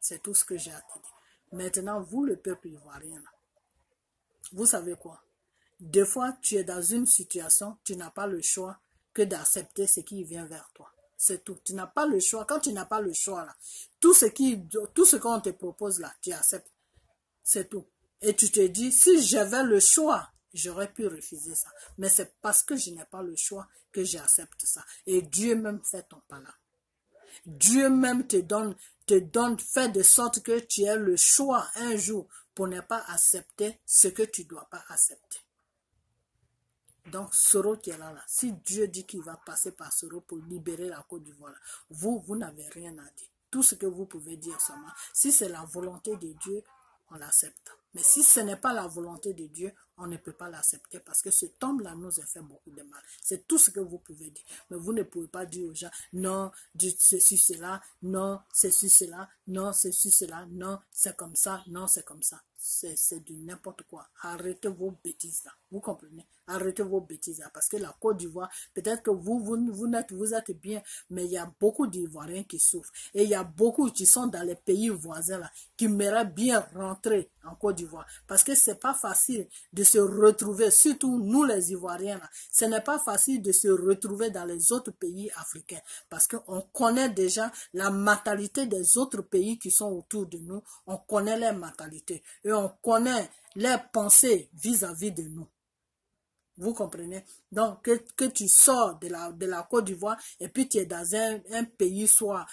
C'est tout ce que j'ai à te dire. Maintenant, vous, le peuple ivoirien, là, vous savez quoi? Des fois, tu es dans une situation, tu n'as pas le choix que d'accepter ce qui vient vers toi. C'est tout. Tu n'as pas le choix. Quand tu n'as pas le choix, là, tout ce qu'on te propose, là, tu acceptes. C'est tout. Et tu te dis, si j'avais le choix, j'aurais pu refuser ça. Mais c'est parce que je n'ai pas le choix que j'accepte ça. Et Dieu même fait ton pas là. Dieu même te donne, fait de sorte que tu aies le choix un jour pour ne pas accepter ce que tu ne dois pas accepter. Donc, Soro qui est là, si Dieu dit qu'il va passer par Soro pour libérer la Côte d'Ivoire, vous n'avez rien à dire. Tout ce que vous pouvez dire seulement, si c'est la volonté de Dieu, on l'accepte. Mais si ce n'est pas la volonté de Dieu, on ne peut pas l'accepter parce que ce homme-là nous a fait beaucoup de mal. C'est tout ce que vous pouvez dire. Mais vous ne pouvez pas dire aux gens, non, ceci, cela, non, ceci, cela, non, ceci, cela, non, c'est comme ça, non, c'est comme ça. C'est du n'importe quoi. Arrêtez vos bêtises là. Vous comprenez? Arrêtez vos bêtises là. Parce que la Côte d'Ivoire, peut-être que vous êtes bien, mais il y a beaucoup d'Ivoiriens qui souffrent. Et il y a beaucoup qui sont dans les pays voisins là, qui aimeraient bien rentrer en Côte d'Ivoire. Parce que c'est pas facile de se retrouver, surtout nous les Ivoiriens là. Ce n'est pas facile de se retrouver dans les autres pays africains. Parce qu'on connaît déjà la mentalité des autres pays qui sont autour de nous. On connaît leur mentalité. Et on connaît leurs pensées vis-à-vis de nous. Vous comprenez? Donc, que tu sors de la Côte d'Ivoire et puis tu es dans un pays, soit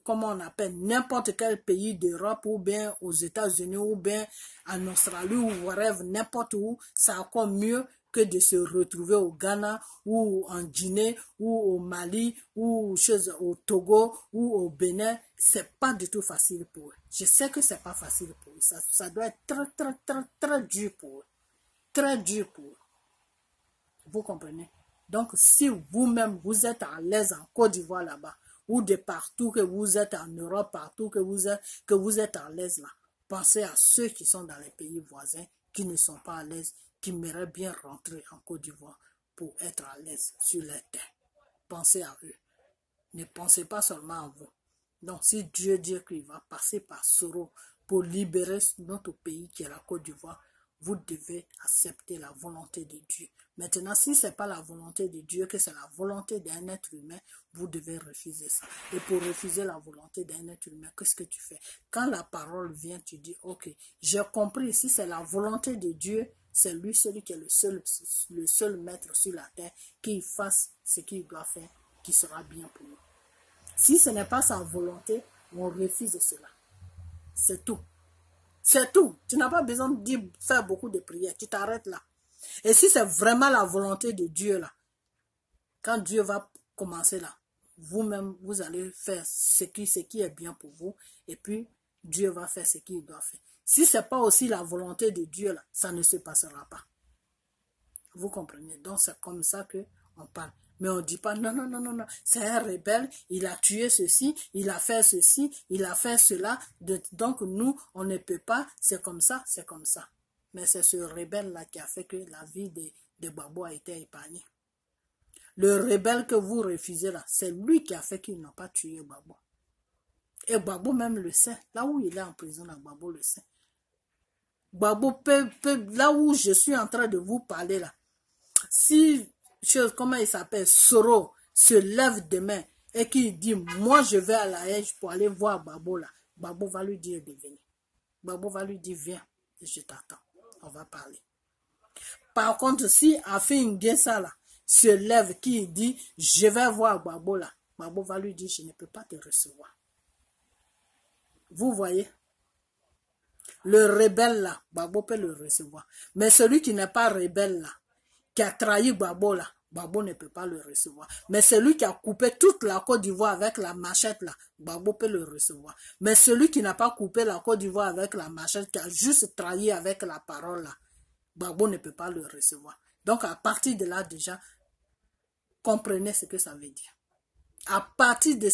comment on appelle, n'importe quel pays d'Europe ou bien aux États-Unis ou bien en Australie ou wherever, n'importe où, c'est encore mieux que de se retrouver au Ghana ou en Guinée ou au Mali ou au Togo ou au Bénin. C'est pas du tout facile pour eux. Je sais que c'est pas facile pour eux. Ça doit être très, très, très, très dur pour eux. Très dur pour eux. Vous comprenez? Donc, si vous-même, vous êtes à l'aise en Côte d'Ivoire là-bas, ou de partout que vous êtes en Europe, partout que vous êtes à l'aise là, pensez à ceux qui sont dans les pays voisins, qui ne sont pas à l'aise, qui aimeraient bien rentrer en Côte d'Ivoire pour être à l'aise sur les terres. Pensez à eux. Ne pensez pas seulement à vous. Donc, si Dieu dit qu'il va passer par Soro pour libérer notre pays qui est la Côte d'Ivoire, vous devez accepter la volonté de Dieu. Maintenant, si ce n'est pas la volonté de Dieu, que c'est la volonté d'un être humain, vous devez refuser ça. Et pour refuser la volonté d'un être humain, qu'est-ce que tu fais? Quand la parole vient, tu dis, ok, j'ai compris, si c'est la volonté de Dieu, c'est lui celui qui est le seul maître sur la terre, qu'il fasse ce qu'il doit faire, qui sera bien pour nous. Si ce n'est pas sa volonté, on refuse cela. C'est tout. C'est tout. Tu n'as pas besoin de faire beaucoup de prières. Tu t'arrêtes là. Et si c'est vraiment la volonté de Dieu là, quand Dieu va commencer là, vous-même, vous allez faire ce qui est bien pour vous. Et puis, Dieu va faire ce qu'il doit faire. Si ce n'est pas aussi la volonté de Dieu là, ça ne se passera pas. Vous comprenez? Donc, c'est comme ça qu'on parle. Mais on ne dit pas, non, non, non, non, non, c'est un rebelle, il a tué ceci, il a fait ceci, il a fait cela. Donc, nous, on ne peut pas, c'est comme ça, c'est comme ça. Mais c'est ce rebelle-là qui a fait que la vie de Gbagbo a été épargnée. Le rebelle que vous refusez là, c'est lui qui a fait qu'ils n'ont pas tué Gbagbo. Et Gbagbo même le sait. Là où il est en prison, là, Gbagbo le sait. Gbagbo là où je suis en train de vous parler là, si, comment il s'appelle, Soro se lève demain et qu'il dit, moi je vais à la Haye pour aller voir Gbagbo là, Gbagbo va lui dire de venir. Gbagbo va lui dire, viens, je t'attends, on va parler. Par contre, si Afi N'Guessa là se lève, qui dit, je vais voir Gbagbo là, Gbagbo va lui dire, je ne peux pas te recevoir. Vous voyez? Le rebelle là, Gbagbo peut le recevoir. Mais celui qui n'est pas rebelle là, qui a trahi Gbagbo là, Gbagbo ne peut pas le recevoir. Mais celui qui a coupé toute la Côte d'Ivoire avec la machette là, Gbagbo peut le recevoir. Mais celui qui n'a pas coupé la Côte d'Ivoire avec la machette, qui a juste trahi avec la parole là, Gbagbo ne peut pas le recevoir. Donc à partir de là déjà, comprenez ce que ça veut dire. À partir de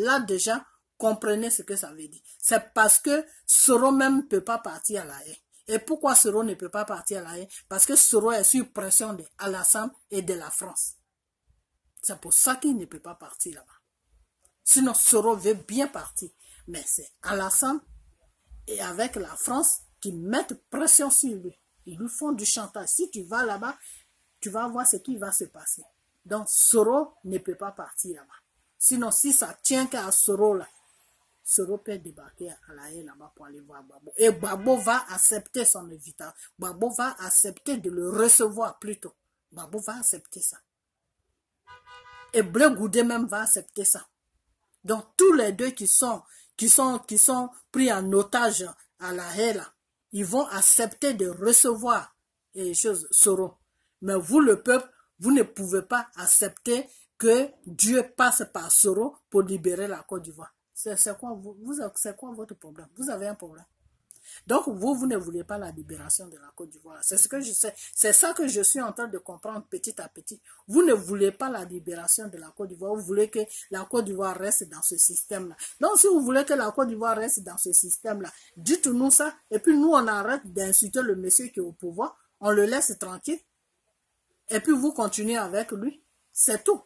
là déjà, comprenez ce que ça veut dire. C'est parce que Soro même ne peut pas partir à la Haye. Et pourquoi Soro ne peut pas partir à la Haye? Parce que Soro est sous pression de Alassane et de la France. C'est pour ça qu'il ne peut pas partir là-bas. Sinon, Soro veut bien partir. Mais c'est Alassane et avec la France qui mettent pression sur lui. Ils lui font du chantage. Si tu vas là-bas, tu vas voir ce qui va se passer. Donc, Soro ne peut pas partir là-bas. Sinon, si ça tient qu'à Soro là, Soro peut débarquer à la Haye là-bas pour aller voir Gbagbo. Et Gbagbo va accepter son invitation. Gbagbo va accepter de le recevoir plutôt. Gbagbo va accepter ça. Et Blé Goudé même va accepter ça. Donc tous les deux qui sont pris en otage à la Haye là, ils vont accepter de recevoir les choses Soro. Mais vous le peuple, vous ne pouvez pas accepter que Dieu passe par Soro pour libérer la Côte d'Ivoire. C'est quoi votre problème? Vous avez un problème. Donc, vous ne voulez pas la libération de la Côte d'Ivoire. C'est ce que je sais. C'est ça que je suis en train de comprendre petit à petit. Vous ne voulez pas la libération de la Côte d'Ivoire. Vous voulez que la Côte d'Ivoire reste dans ce système-là. Donc, si vous voulez que la Côte d'Ivoire reste dans ce système-là, dites-nous ça. Et puis, nous, on arrête d'insulter le monsieur qui est au pouvoir. On le laisse tranquille. Et puis, vous continuez avec lui. C'est tout.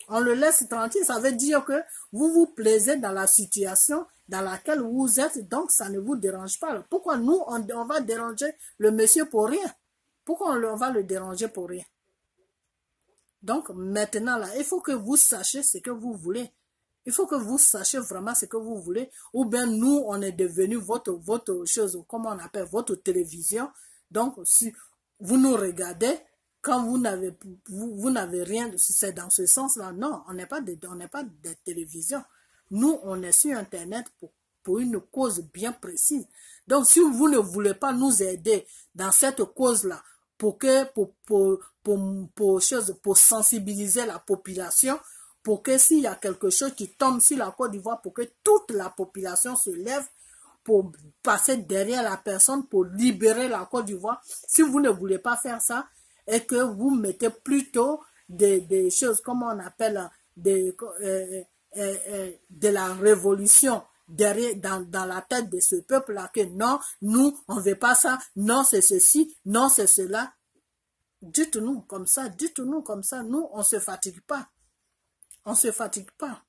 On le laisse tranquille, ça veut dire que vous vous plaisez dans la situation dans laquelle vous êtes, donc ça ne vous dérange pas. Pourquoi nous, on va déranger le monsieur pour rien? Pourquoi on va le déranger pour rien? Donc maintenant, là, il faut que vous sachiez ce que vous voulez. Il faut que vous sachiez vraiment ce que vous voulez. Ou bien nous, on est devenu votre chose, comment on appelle, votre télévision. Donc, si vous nous regardez, quand vous n'avez rien, c'est dans ce sens-là. Non, on n'est pas de télévision. Nous, on est sur Internet pour une cause bien précise. Donc, si vous ne voulez pas nous aider dans cette cause-là, pour sensibiliser la population, pour que s'il y a quelque chose qui tombe sur la Côte d'Ivoire, pour que toute la population se lève, pour passer derrière la personne, pour libérer la Côte d'Ivoire. Si vous ne voulez pas faire ça, et que vous mettez plutôt des choses, comment on appelle, de la révolution derrière, dans la tête de ce peuple-là, que non, nous, on ne veut pas ça, non, c'est ceci, non, c'est cela. Dites-nous comme ça, nous, on ne se fatigue pas. On ne se fatigue pas.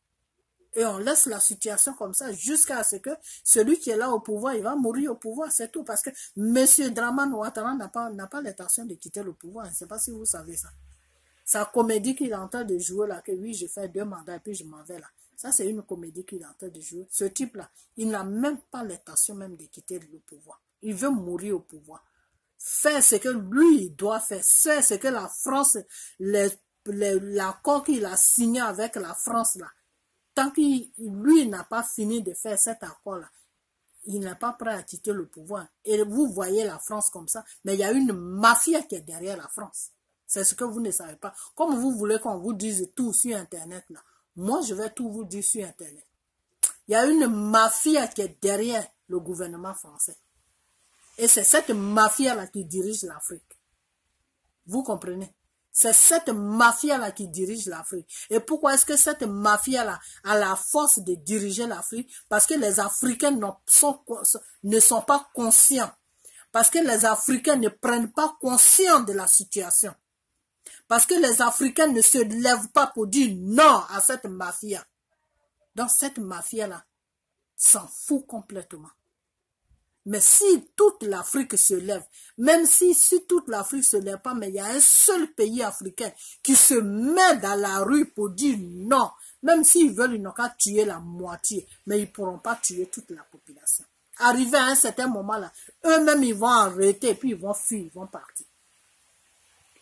Et on laisse la situation comme ça jusqu'à ce que celui qui est là au pouvoir, il va mourir au pouvoir, c'est tout. Parce que M. Dramane Ouattara n'a pas l'intention de quitter le pouvoir. Je ne sais pas si vous savez ça. Sa comédie qu'il est en train de jouer là, que oui, je fais 2 mandats et puis je m'en vais là. Ça, c'est une comédie qu'il est en train de jouer. Ce type-là, il n'a même pas l'intention même de quitter le pouvoir. Il veut mourir au pouvoir. Faire ce que lui, il doit faire. Faire ce que la France, l'accord qu'il a signé avec la France là, tant qu'il lui n'a pas fini de faire cet accord-là, il n'est pas prêt à quitter le pouvoir. Et vous voyez la France comme ça, mais il y a une mafia qui est derrière la France. C'est ce que vous ne savez pas. Comme vous voulez qu'on vous dise tout sur Internet, là, moi je vais tout vous dire sur Internet. Il y a une mafia qui est derrière le gouvernement français. Et c'est cette mafia-là qui dirige l'Afrique. Vous comprenez? C'est cette mafia-là qui dirige l'Afrique. Et pourquoi est-ce que cette mafia-là a la force de diriger l'Afrique? Parce que les Africains ne sont pas conscients. Parce que les Africains ne prennent pas conscience de la situation. Parce que les Africains ne se lèvent pas pour dire non à cette mafia. Donc cette mafia-là s'en fout complètement. Mais si toute l'Afrique se lève, même si toute l'Afrique se lève pas, mais il y a un seul pays africain qui se met dans la rue pour dire non, même s'ils veulent, ils n'ont qu'à tuer la moitié, mais ils ne pourront pas tuer toute la population. Arrivé à un certain moment là, eux-mêmes ils vont arrêter, puis ils vont fuir, ils vont partir.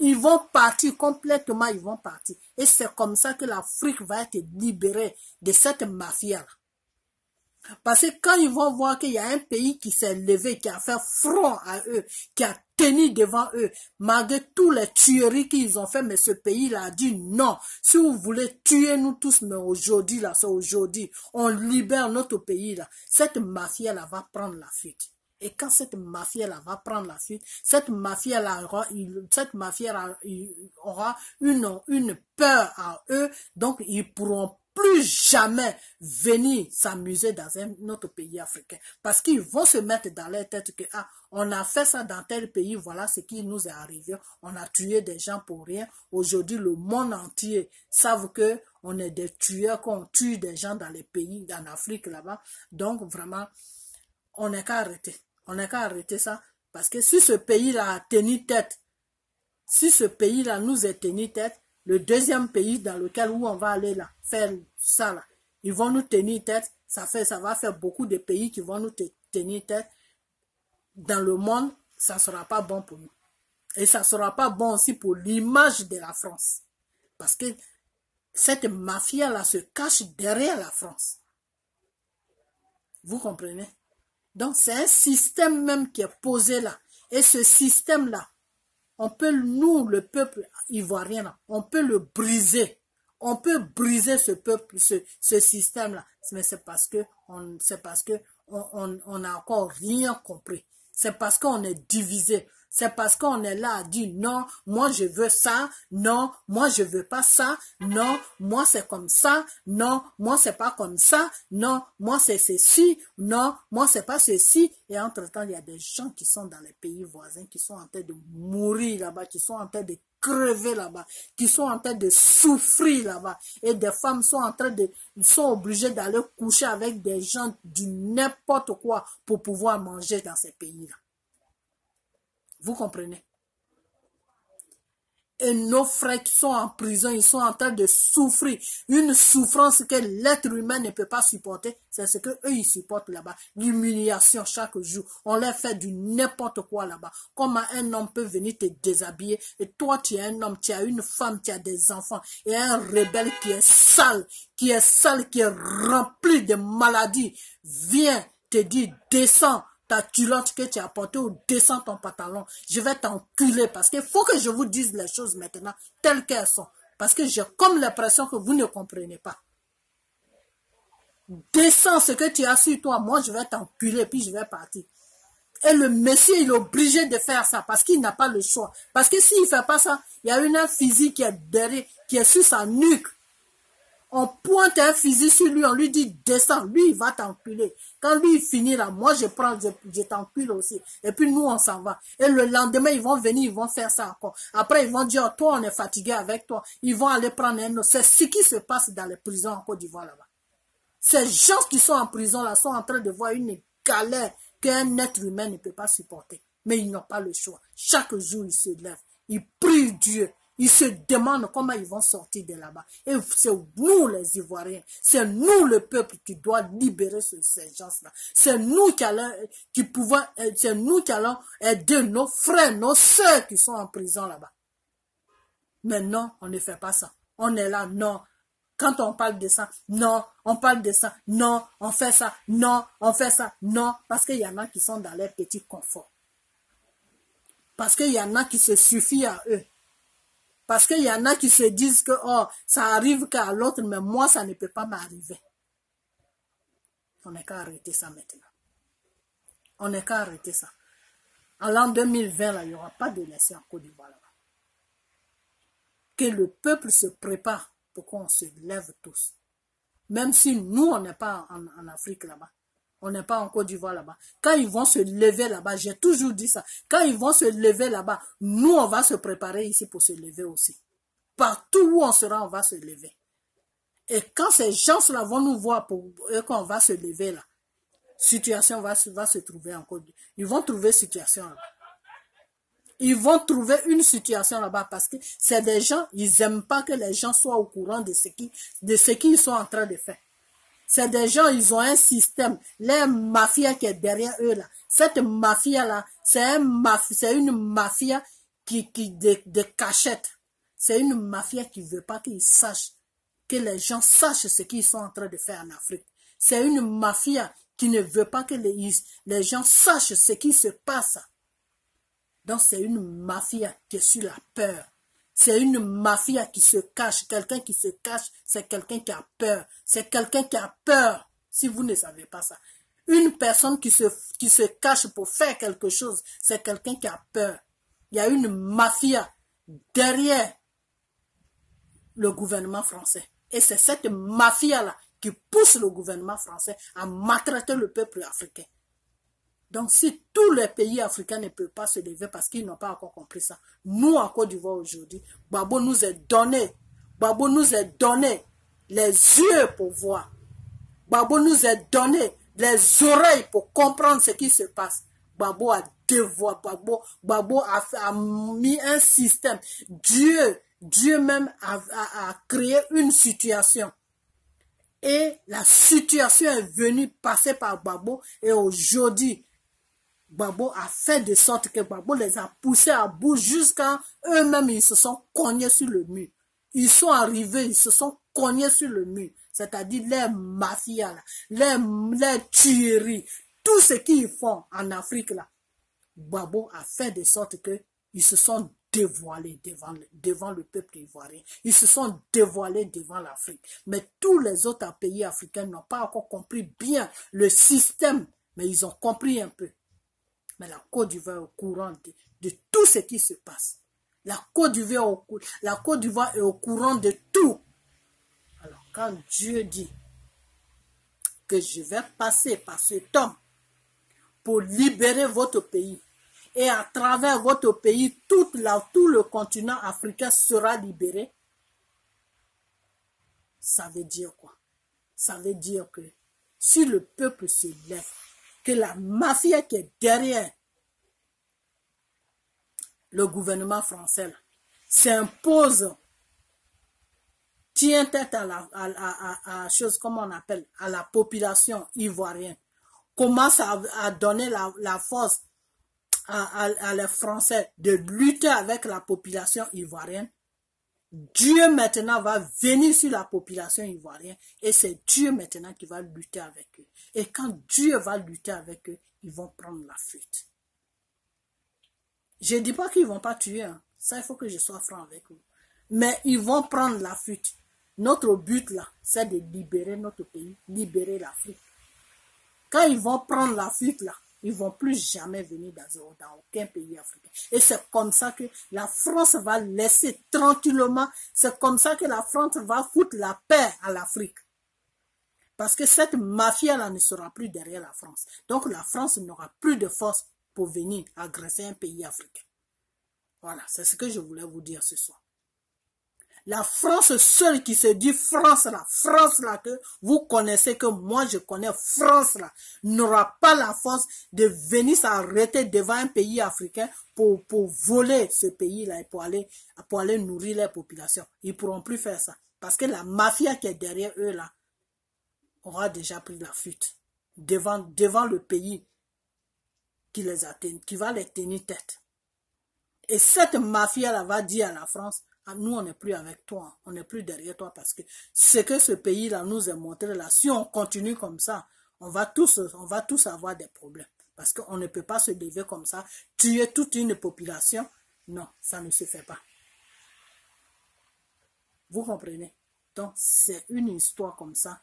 Ils vont partir complètement, ils vont partir. Et c'est comme ça que l'Afrique va être libérée de cette mafia-là. Parce que quand ils vont voir qu'il y a un pays qui s'est levé, qui a fait front à eux, qui a tenu devant eux, malgré toutes les tueries qu'ils ont fait, mais ce pays-là a dit non. Si vous voulez tuer nous tous, mais aujourd'hui, là, c'est aujourd'hui, on libère notre pays-là. Cette mafia-là va prendre la fuite. Et quand cette mafia-là va prendre la fuite, cette mafia-là aura une peur à eux, donc ils pourront plus jamais venir s'amuser dans un autre pays africain. Parce qu'ils vont se mettre dans leur tête que, ah, on a fait ça dans tel pays, voilà ce qui nous est arrivé. On a tué des gens pour rien. Aujourd'hui, le monde entier savent que on est des tueurs, qu'on tue des gens dans les pays, en Afrique là-bas. Donc, vraiment, on n'est qu'à arrêter. On n'est qu'à arrêter ça. Parce que si ce pays-là a tenu tête, si ce pays-là nous est tenu tête, le deuxième pays dans lequel où on va aller là, faire ça là, ils vont nous tenir tête, ça va faire beaucoup de pays qui vont nous tenir tête. Dans le monde, ça ne sera pas bon pour nous. Et ça ne sera pas bon aussi pour l'image de la France. Parce que cette mafia là se cache derrière la France. Vous comprenez? Donc c'est un système même qui est posé là. Et ce système là, on peut, nous, le peuple ivoirien, là, on peut le briser. On peut briser ce peuple, ce système-là. Mais c'est parce que on n'a encore rien compris. C'est parce qu'on est divisé. C'est parce qu'on est là à dire non, moi je veux ça, non, moi je veux pas ça, non, moi c'est comme ça, non, moi c'est pas comme ça, non, moi c'est ceci, non, moi c'est pas ceci. Et entre-temps, il y a des gens qui sont dans les pays voisins, qui sont en train de mourir là-bas, qui sont en train de crever là-bas, qui sont en train de souffrir là-bas. Et des femmes sont sont obligées d'aller coucher avec des gens du n'importe quoi pour pouvoir manger dans ces pays-là. Vous comprenez? et nos frères qui sont en prison, ils sont en train de souffrir. Une souffrance que l'être humain ne peut pas supporter. C'est ce que eux ils supportent là-bas. L'humiliation chaque jour. On leur fait du n'importe quoi là-bas. Comment un homme peut venir te déshabiller. Et toi, tu es un homme, tu as une femme, tu as des enfants. Et un rebelle qui est sale, qui est rempli de maladies, vient te dire, descends ta culotte que tu as portée ou descends ton pantalon. Je vais t'enculer parce qu'il faut que je vous dise les choses maintenant telles qu'elles sont. Parce que j'ai comme l'impression que vous ne comprenez pas. Descends ce que tu as sur toi. Moi, je vais t'enculer puis je vais partir. Et le monsieur, il est obligé de faire ça parce qu'il n'a pas le choix. Parce que s'il ne fait pas ça, il y a une fusil qui est derrière, qui est sur sa nuque. On pointe un fusil sur lui, on lui dit descends, lui il va t'enculer. Quand lui il finit là, moi je t'encule aussi. Et puis nous on s'en va. Et le lendemain ils vont venir, ils vont faire ça encore. Après ils vont dire, oh, toi on est fatigué avec toi. Ils vont aller prendre un autre. C'est ce qui se passe dans les prisons en Côte d'Ivoire là-bas. Ces gens qui sont en prison là sont en train de voir une galère qu'un être humain ne peut pas supporter. Mais ils n'ont pas le choix. Chaque jour ils se lèvent, ils prient Dieu. Ils se demandent comment ils vont sortir de là-bas. Et c'est nous les Ivoiriens, c'est nous le peuple qui doit libérer ces gens-là. C'est nous qui allons aider nos frères, nos sœurs qui sont en prison là-bas. Mais non, on ne fait pas ça. On est là, non. Quand on parle de ça, non, on parle de ça, non, on fait ça, non, on fait ça, non. Parce qu'il y en a qui sont dans leur petit confort. Parce qu'il y en a qui se suffit à eux. Parce qu'il y en a qui se disent que oh, ça arrive qu'à l'autre, mais moi, ça ne peut pas m'arriver. On n'est qu'à arrêter ça maintenant. On n'est qu'à arrêter ça. En l'an 2020, là, il n'y aura pas de laisser en Côte d'Ivoire là-bas. Que le peuple se prépare pour qu'on se lève tous. Même si nous, on n'est pas en Afrique là-bas. On n'est pas en Côte d'Ivoire là-bas. Quand ils vont se lever là-bas, j'ai toujours dit ça. Quand ils vont se lever là-bas, nous, on va se préparer ici pour se lever aussi. Partout où on sera, on va se lever. Et quand ces gens-là vont nous voir pour qu'on va se lever là, situation va se trouver en Côte d'Ivoire. Ils vont trouver situation là-bas. Ils vont trouver une situation là-bas parce que c'est des gens, ils n'aiment pas que les gens soient au courant de ce qu'ils sont en train de faire. C'est des gens, ils ont un système, les mafias qui est derrière eux là. Cette mafia-là, c'est une mafia de cachette. C'est une mafia qui ne veut pas qu'ils sachent, que les gens sachent ce qu'ils sont en train de faire en Afrique. C'est une mafia qui ne veut pas que les gens sachent ce qui se passe. Donc c'est une mafia qui est sur la peur. C'est une mafia qui se cache. Quelqu'un qui se cache, c'est quelqu'un qui a peur. C'est quelqu'un qui a peur, si vous ne savez pas ça. Une personne qui se cache pour faire quelque chose, c'est quelqu'un qui a peur. Il y a une mafia derrière le gouvernement français. Et c'est cette mafia-là qui pousse le gouvernement français à maltraiter le peuple africain. Donc, si tous les pays africains ne peuvent pas se lever parce qu'ils n'ont pas encore compris ça, nous, en Côte d'Ivoire aujourd'hui, Gbagbo nous est donné les yeux pour voir. Gbagbo nous est donné les oreilles pour comprendre ce qui se passe. Gbagbo a dévoilé, Gbagbo a mis un système. Dieu même a créé une situation. Et la situation est venue passer par Gbagbo et aujourd'hui, Gbagbo a fait de sorte que Gbagbo les a poussés à bout jusqu'à eux-mêmes, ils se sont cognés sur le mur. Ils sont arrivés, ils se sont cognés sur le mur. C'est-à-dire les mafias, les tueries, tout ce qu'ils font en Afrique là. Gbagbo a fait de sorte que ils se sont dévoilés devant le peuple ivoirien. Ils se sont dévoilés devant l'Afrique. Mais tous les autres pays africains n'ont pas encore compris bien le système, mais ils ont compris un peu. Mais la Côte d'Ivoire est au courant de tout ce qui se passe. La Côte d'Ivoire est au courant de tout. Alors, quand Dieu dit que je vais passer par cet homme pour libérer votre pays, et à travers votre pays, tout le continent africain sera libéré, ça veut dire quoi? Ça veut dire que si le peuple se lève, que la mafia qui est derrière le gouvernement français, là, s'impose, tient tête à chose, comme on appelle, à la population ivoirienne, commence à donner la force à les Français de lutter avec la population ivoirienne, Dieu maintenant va venir sur la population ivoirienne et c'est Dieu maintenant qui va lutter avec eux. Et quand Dieu va lutter avec eux, ils vont prendre la fuite. Je ne dis pas qu'ils ne vont pas tuer, hein. Ça il faut que je sois franc avec vous. Mais ils vont prendre la fuite. Notre but là, c'est de libérer notre pays, libérer l'Afrique. Quand ils vont prendre la fuite là, ils ne vont plus jamais venir dans aucun pays africain. Et c'est comme ça que la France va laisser tranquillement, c'est comme ça que la France va foutre la paix à l'Afrique. Parce que cette mafia-là ne sera plus derrière la France. Donc la France n'aura plus de force pour venir agresser un pays africain. Voilà, c'est ce que je voulais vous dire ce soir. La France seule qui se dit France là que vous connaissez, que moi je connais, France là, n'aura pas la force de venir s'arrêter devant un pays africain pour voler ce pays là et pour aller nourrir les populations. Ils ne pourront plus faire ça. Parce que la mafia qui est derrière eux là aura déjà pris la fuite devant le pays qui va les tenir tête. Et cette mafia là va dire à la France, nous, on n'est plus avec toi, on n'est plus derrière toi parce que ce que ce pays-là nous a montré là, si on continue comme ça, on va tous avoir des problèmes. Parce qu'on ne peut pas se lever comme ça, tuer toute une population. Non, ça ne se fait pas. Vous comprenez? Donc, c'est une histoire comme ça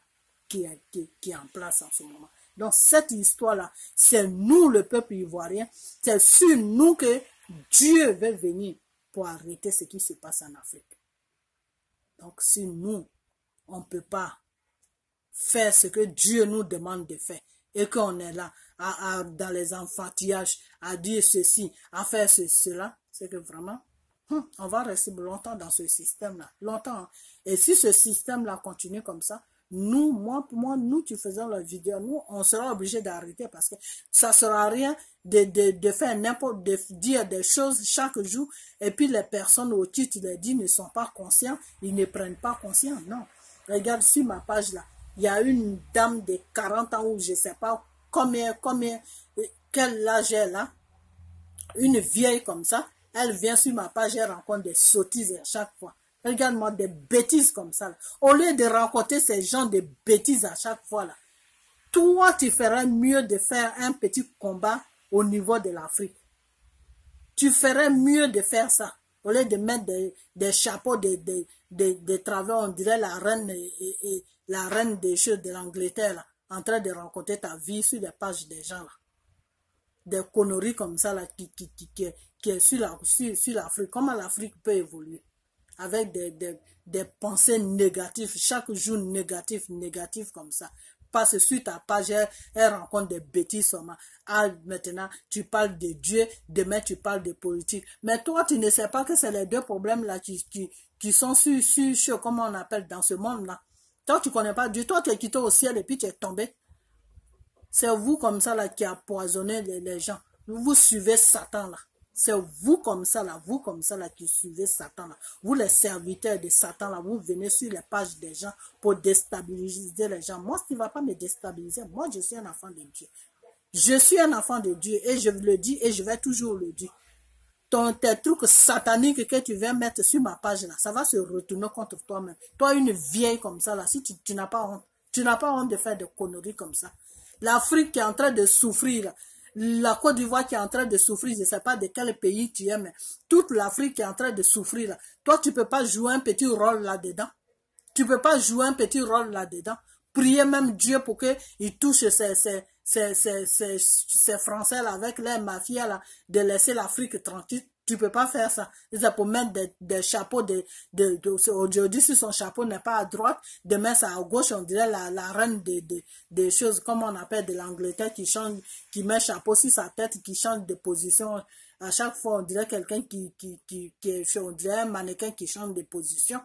qui est en place en ce moment. Donc, cette histoire-là, c'est nous, le peuple ivoirien, c'est sur nous que Dieu veut venir pour arrêter ce qui se passe en Afrique. Donc, si nous, on ne peut pas faire ce que Dieu nous demande de faire, et qu'on est là, dans les enfantillages, à dire ceci, à faire cela, c'est que vraiment, on va rester longtemps dans ce système-là, longtemps. Et si ce système-là continue comme ça, nous, tu faisons la vidéo, nous, on sera obligé d'arrêter parce que ça ne sert à rien de faire n'importe, de dire des choses chaque jour et puis les personnes au titre les dit ne sont pas conscients, ils ne prennent pas conscience, non. Regarde sur ma page là, il y a une dame de 40 ans ou je ne sais pas quel âge elle a, une vieille comme ça, elle vient sur ma page, elle rencontre des sottises à chaque fois. Regarde-moi, des bêtises comme ça. Là. Au lieu de rencontrer ces gens de bêtises à chaque fois, là, toi, tu ferais mieux de faire un petit combat au niveau de l'Afrique. Tu ferais mieux de faire ça. Au lieu de mettre des chapeaux de travers, on dirait la reine des choses de l'Angleterre, en train de rencontrer ta vie sur les pages des gens. Là. Des conneries comme ça là, qui est sur l'Afrique. Comment l'Afrique peut évoluer? Avec des pensées négatives, chaque jour négatif comme ça. Parce que sur ta page, elle rencontre des bêtises seulement. Ah, maintenant, tu parles de Dieu, demain tu parles de politique. Mais toi, tu ne sais pas que c'est les deux problèmes là qui sont sur, comment on appelle, dans ce monde-là. Toi, tu ne connais pas Dieu. Toi, tu es quitté au ciel et puis tu es tombé. C'est vous comme ça là qui empoisonnez les gens. Vous suivez Satan là. C'est vous comme ça là qui suivez Satan là. Vous les serviteurs de Satan là, vous venez sur les pages des gens pour déstabiliser les gens. Moi, ça ne va pas me déstabiliser. Moi, je suis un enfant de Dieu. Je suis un enfant de Dieu et je le dis et je vais toujours le dire. Tes trucs sataniques que tu viens mettre sur ma page là, ça va se retourner contre toi-même. Toi, une vieille comme ça là, si tu n'as pas honte, de faire des conneries comme ça. L'Afrique qui est en train de souffrir là. La Côte d'Ivoire qui est en train de souffrir, je ne sais pas de quel pays tu es, mais toute l'Afrique qui est en train de souffrir là. Toi, tu ne peux pas jouer un petit rôle là-dedans. Tu ne peux pas jouer un petit rôle là-dedans. Prier même Dieu pour qu'il touche ces Français là avec les mafias là, de laisser l'Afrique tranquille. Tu ne peux pas faire ça. C'est pour mettre des chapeaux aujourd'hui, si son chapeau n'est pas à droite, demain c'est à gauche, on dirait la reine des choses, comme on appelle de l'Angleterre, qui met chapeau sur sa tête, qui change de position. À chaque fois, on dirait quelqu'un on dirait un mannequin qui change de position.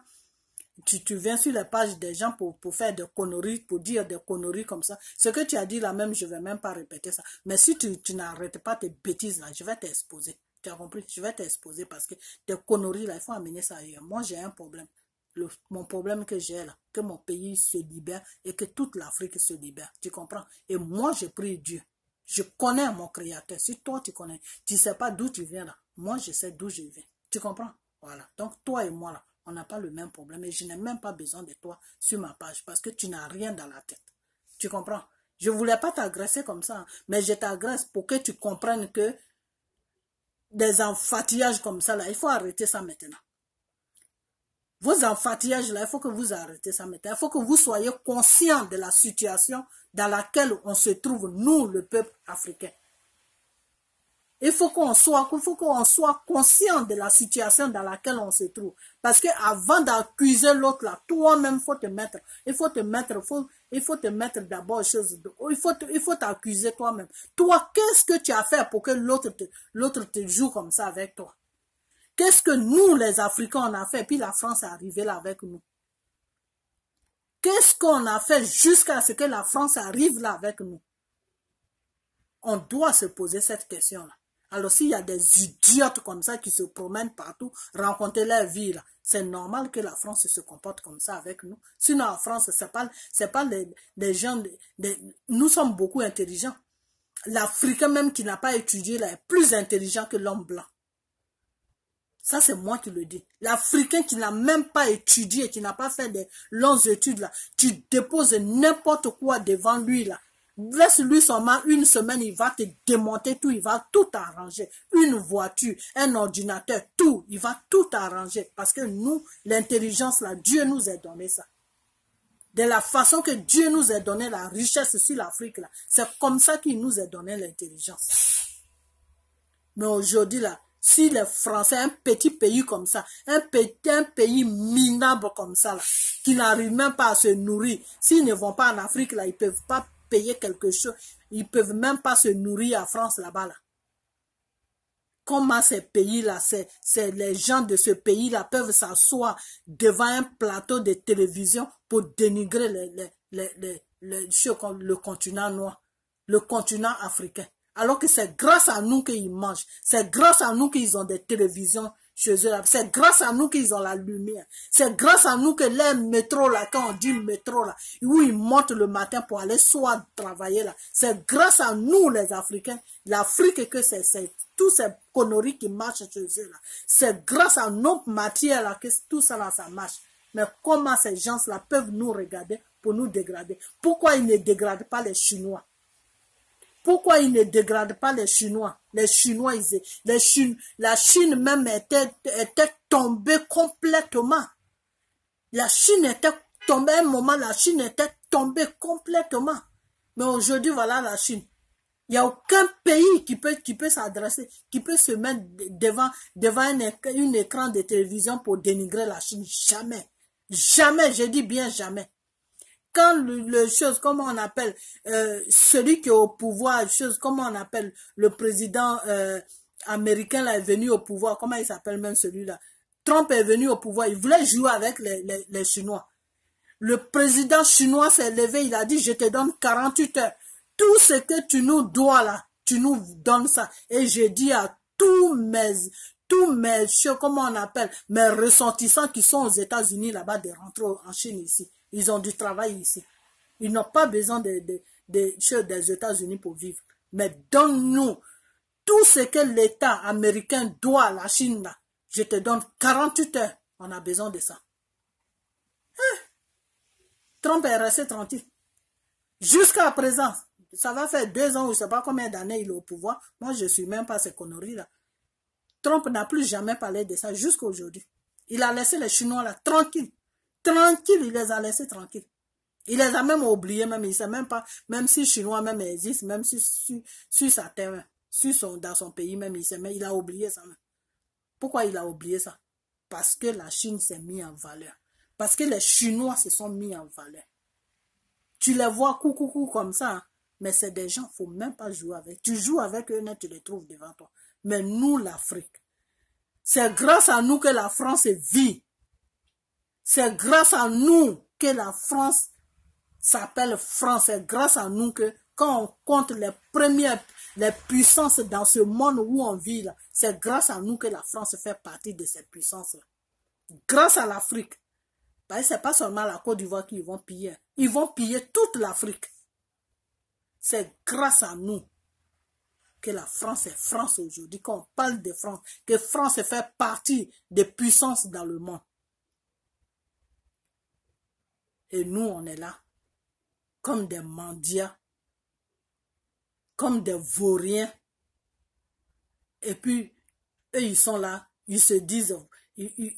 Tu viens sur les pages des gens pour faire des conneries, pour dire des conneries comme ça. Ce que tu as dit là même, je ne vais même pas répéter ça. Mais si tu n'arrêtes pas tes bêtises là, je vais t'exposer. Tu as compris? Je vais t'exposer parce que tes conneries là, il faut amener ça ailleurs. Moi, j'ai un problème. Mon problème que j'ai là, que mon pays se libère et que toute l'Afrique se libère. Tu comprends? Et moi, j'ai pris Dieu. Je connais mon créateur. Si toi, tu connais, tu ne sais pas d'où tu viens là. Moi, je sais d'où je viens. Tu comprends? Voilà. Donc, toi et moi là, on n'a pas le même problème. Et je n'ai même pas besoin de toi sur ma page parce que tu n'as rien dans la tête. Tu comprends? Je ne voulais pas t'agresser comme ça, mais je t'agresse pour que tu comprennes que des enfatillages comme ça, là, il faut arrêter ça maintenant. Vos enfatillages, là, il faut que vous arrêtez ça maintenant. Il faut que vous soyez conscients de la situation dans laquelle on se trouve, nous, le peuple africain. Il faut qu'on soit conscient de la situation dans laquelle on se trouve. Parce que avant d'accuser l'autre là, toi-même, il faut te mettre d'abord il faut t'accuser toi-même. Toi, qu'est-ce que tu as fait pour que l'autre te joue comme ça avec toi? Qu'est-ce que nous, les Africains, on a fait? Puis la France est arrivée là avec nous. Qu'est-ce qu'on a fait jusqu'à ce que la France arrive là avec nous? On doit se poser cette question-là. Alors, s'il y a des idiotes comme ça qui se promènent partout, rencontrer leur vie, là, c'est normal que la France se comporte comme ça avec nous. Sinon, en France, c'est pas les gens... nous sommes beaucoup intelligents. L'Africain même qui n'a pas étudié là, est plus intelligent que l'homme blanc. Ça, c'est moi qui le dis. L'Africain qui n'a même pas étudié, qui n'a pas fait des longues études, là, tu déposes n'importe quoi devant lui, là. Laisse-lui seulement une semaine, il va te démonter tout, il va tout arranger. Une voiture, un ordinateur, tout, il va tout arranger. Parce que nous, l'intelligence, là, Dieu nous a donné ça. De la façon que Dieu nous a donné la richesse sur l'Afrique, là, c'est comme ça qu'il nous a donné l'intelligence. Mais aujourd'hui, là, si les Français, un petit pays comme ça, un pays minable comme ça, là, qui n'arrive même pas à se nourrir, s'ils ne vont pas en Afrique, là, ils ne peuvent pas payer quelque chose, ils ne peuvent même pas se nourrir en France là-bas. Là. Comment ces pays-là, c'est les gens de ce pays-là peuvent s'asseoir devant un plateau de télévision pour dénigrer le continent noir, le continent africain. Alors que c'est grâce à nous qu'ils mangent. C'est grâce à nous qu'ils ont des télévisions chez eux. C'est grâce à nous qu'ils ont la lumière. C'est grâce à nous que les métros là, quand on dit métro là, où ils montent le matin pour aller soit travailler là. C'est grâce à nous les Africains, l'Afrique que c'est tous ces conneries qui marchent chez eux là. C'est grâce à nos matières là que tout ça là, ça marche. Mais comment ces gens là peuvent nous regarder pour nous dégrader? Pourquoi ils ne dégradent pas les Chinois? Pourquoi ils ne dégradent pas les Chinois? Les Chinois, la Chine même était tombée complètement. La Chine était tombée, à un moment, la Chine était tombée complètement. Mais aujourd'hui, voilà la Chine. Il n'y a aucun pays qui peut s'adresser, qui peut se mettre devant un écran de télévision pour dénigrer la Chine. Jamais. Jamais, je dis bien jamais. Quand comment on appelle, celui qui est au pouvoir, comment on appelle, le président américain là est venu au pouvoir, comment il s'appelle même celui-là? Trump est venu au pouvoir, il voulait jouer avec les Chinois. Le président chinois s'est levé, il a dit, je te donne 48 heures. Tout ce que tu nous dois là, tu nous donnes ça. Et je dis à tous mes, comment on appelle, mes ressortissants qui sont aux États-Unis là-bas de rentrer en Chine ici. Ils ont du travail ici. Ils n'ont pas besoin des États-Unis pour vivre. Mais donne-nous tout ce que l'État américain doit à la Chine là. Je te donne 48 heures. On a besoin de ça. Hein? Trump est resté tranquille. Jusqu'à présent, ça va faire 2 ans ou je ne sais pas combien d'années il est au pouvoir. Moi, je ne suis même pas ces conneries là. Trump n'a plus jamais parlé de ça jusqu'à aujourd'hui. Il a laissé les Chinois là tranquilles. Tranquille, il les a laissés tranquilles. Il les a même oubliés, même, il ne sait même pas, même si Chinois même existe, même sur sa terre, dans son pays même, il a oublié ça même. Pourquoi il a oublié ça? Parce que la Chine s'est mise en valeur. Parce que les Chinois se sont mis en valeur. Tu les vois coucou comme ça, hein? Mais c'est des gens, il ne faut même pas jouer avec. Tu joues avec eux, tu les trouves devant toi. Mais nous, l'Afrique, c'est grâce à nous que la France vit. C'est grâce à nous que la France s'appelle France. C'est grâce à nous que quand on compte les puissances dans ce monde où on vit là, c'est grâce à nous que la France fait partie de ces puissances-là. Grâce à l'Afrique. Parce que ce n'est pas seulement la Côte d'Ivoire qu'ils vont piller. Ils vont piller toute l'Afrique. C'est grâce à nous que la France est France aujourd'hui. Quand on parle de France, que France fait partie des puissances dans le monde. Et nous, on est là, comme des mendiants, comme des vauriens. Et puis, eux, ils sont là, ils se disent,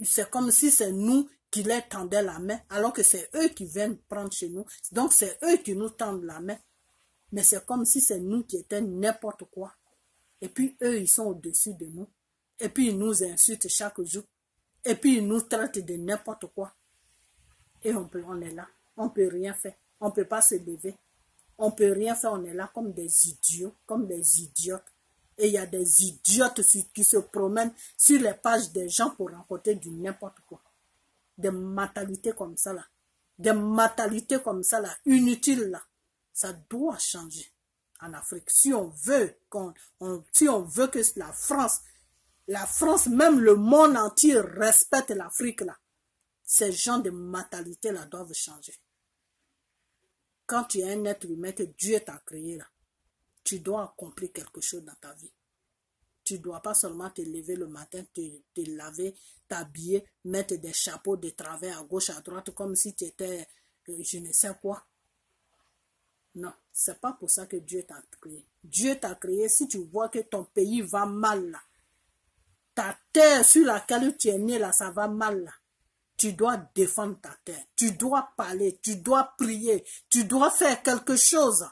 c'est comme si c'est nous qui leur tendaient la main, alors que c'est eux qui viennent prendre chez nous. Donc, c'est eux qui nous tendent la main. Mais c'est comme si c'est nous qui étions n'importe quoi. Et puis, eux, ils sont au-dessus de nous. Et puis, ils nous insultent chaque jour. Et puis, ils nous traitent de n'importe quoi. Et on est là. On ne peut rien faire. On ne peut pas se lever. On ne peut rien faire. On est là comme des idiots, comme des idiotes. Et il y a des idiotes qui se promènent sur les pages des gens pour raconter du n'importe quoi. Des mentalités comme ça là. Des mentalités comme ça là, inutiles là. Ça doit changer en Afrique. Si on veut, si on veut que la France, même le monde entier respecte l'Afrique là. Ces gens de mentalité là doivent changer. Quand tu es un être humain que Dieu t'a créé là, tu dois accomplir quelque chose dans ta vie. Tu ne dois pas seulement te lever le matin, te laver, t'habiller, mettre des chapeaux de travers à gauche, à droite, comme si tu étais je ne sais quoi. Non, ce n'est pas pour ça que Dieu t'a créé. Dieu t'a créé si tu vois que ton pays va mal là. Ta terre sur laquelle tu es né là, ça va mal là. Tu dois défendre ta terre. Tu dois parler, tu dois prier, tu dois faire quelque chose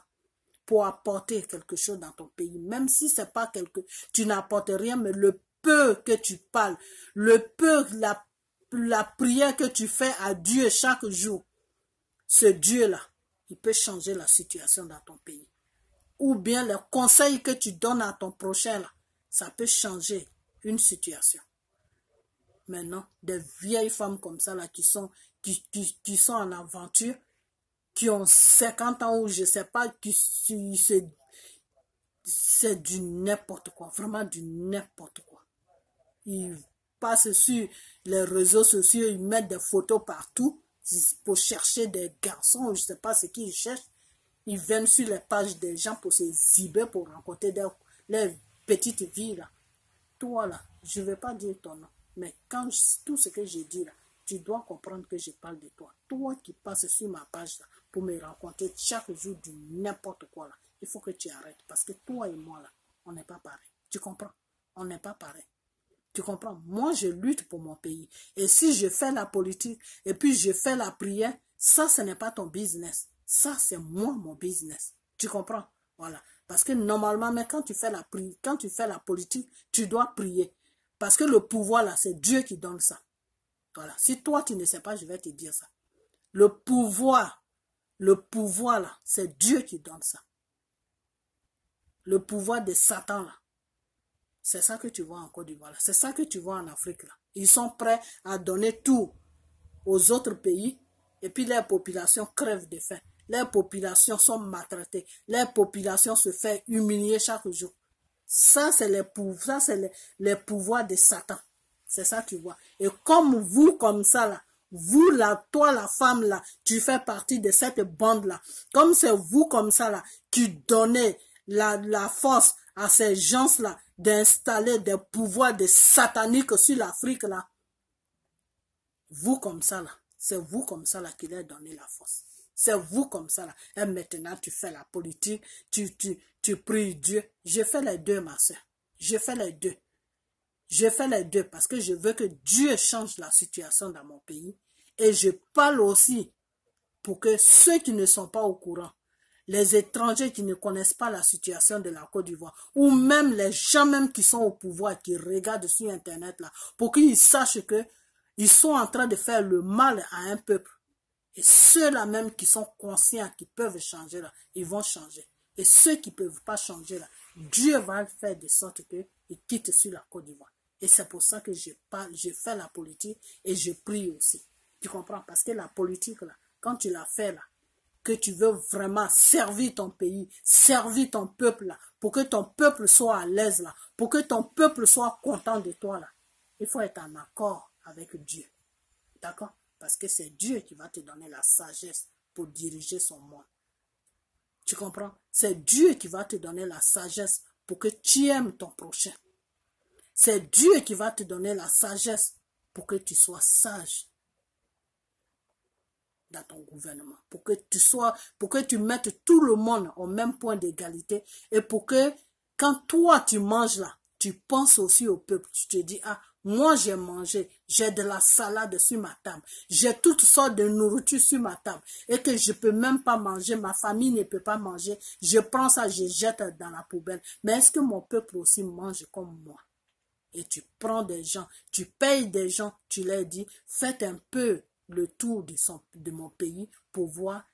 pour apporter quelque chose dans ton pays. Même si c'est pas tu n'apportes rien, mais le peu que tu parles, le peu, la prière que tu fais à Dieu chaque jour, ce Dieu-là, il peut changer la situation dans ton pays. Ou bien les conseils que tu donnes à ton prochain, là, ça peut changer une situation. Maintenant, des vieilles femmes comme ça, là, qui sont en aventure, qui ont 50 ans ou je ne sais pas, c'est du n'importe quoi, vraiment du n'importe quoi. Ils passent sur les réseaux sociaux, ils mettent des photos partout pour chercher des garçons, je ne sais pas ce qu'ils cherchent. Ils viennent sur les pages des gens pour se ziber, pour rencontrer les petites vies là. Toi là, je ne vais pas dire ton nom, mais tout ce que j'ai dit là, tu dois comprendre que je parle de toi. Toi qui passes sur ma page là, pour me rencontrer chaque jour du n'importe quoi là, il faut que tu arrêtes. Parce que toi et moi là, on n'est pas pareil. Tu comprends? On n'est pas pareil. Tu comprends? Moi, je lutte pour mon pays. Et si je fais la politique et puis je fais la prière, ça, ce n'est pas ton business. Ça, c'est moi, mon business. Tu comprends? Voilà. Parce que normalement, mais quand tu fais la politique, tu dois prier. Parce que le pouvoir, là, c'est Dieu qui donne ça. Voilà. Si toi, tu ne sais pas, je vais te dire ça. Le pouvoir, là, c'est Dieu qui donne ça. Le pouvoir de Satan, là. C'est ça que tu vois en Côte d'Ivoire. C'est ça que tu vois en Afrique. Là. Ils sont prêts à donner tout aux autres pays et puis les populations crèvent de faim. Les populations sont maltraitées. Les populations se font humilier chaque jour. Ça, c'est les pouvoirs de Satan. C'est ça que tu vois. Et comme vous, comme ça, là, vous, là, toi, la femme, là, tu fais partie de cette bande-là. Comme c'est vous, comme ça, là, qui donnez la force à ces gens-là d'installer des pouvoirs de sataniques sur l'Afrique, là. Vous comme ça, là. C'est vous comme ça, là, qui leur donnez la force. C'est vous comme ça, là. Et maintenant, tu fais la politique, tu pries Dieu. Je fais les deux, ma soeur. Je fais les deux. Je fais les deux parce que je veux que Dieu change la situation dans mon pays. Et je parle aussi pour que ceux qui ne sont pas au courant, les étrangers qui ne connaissent pas la situation de la Côte d'Ivoire, ou même les gens même qui sont au pouvoir, qui regardent sur Internet, là, pour qu'ils sachent que ils sont en train de faire le mal à un peuple. Et ceux-là même qui sont conscients, qui peuvent changer, là, ils vont changer. Et ceux qui ne peuvent pas changer, là, Dieu va faire de sorte qu'ils quittent sur la Côte d'Ivoire. Et c'est pour ça que je fais la politique et je prie aussi. Tu comprends? Parce que la politique, là, quand tu la fais, là, que tu veux vraiment servir ton pays, servir ton peuple là, pour que ton peuple soit à l'aise là, pour que ton peuple soit content de toi là, il faut être en accord avec Dieu. D'accord? Parce que c'est Dieu qui va te donner la sagesse pour diriger son monde. Tu comprends? C'est Dieu qui va te donner la sagesse pour que tu aimes ton prochain. C'est Dieu qui va te donner la sagesse pour que tu sois sage dans ton gouvernement. Pour que tu mettes tout le monde au même point d'égalité et pour que quand toi tu manges là, tu penses aussi au peuple. Tu te dis, ah, moi j'ai mangé, j'ai de la salade sur ma table, j'ai toutes sortes de nourriture sur ma table et que je peux même pas manger, ma famille ne peut pas manger, je prends ça, je jette dans la poubelle. Mais est-ce que mon peuple aussi mange comme moi? Et tu prends des gens, tu payes des gens, tu leur dis, faites un peu le tour de mon pays pour voir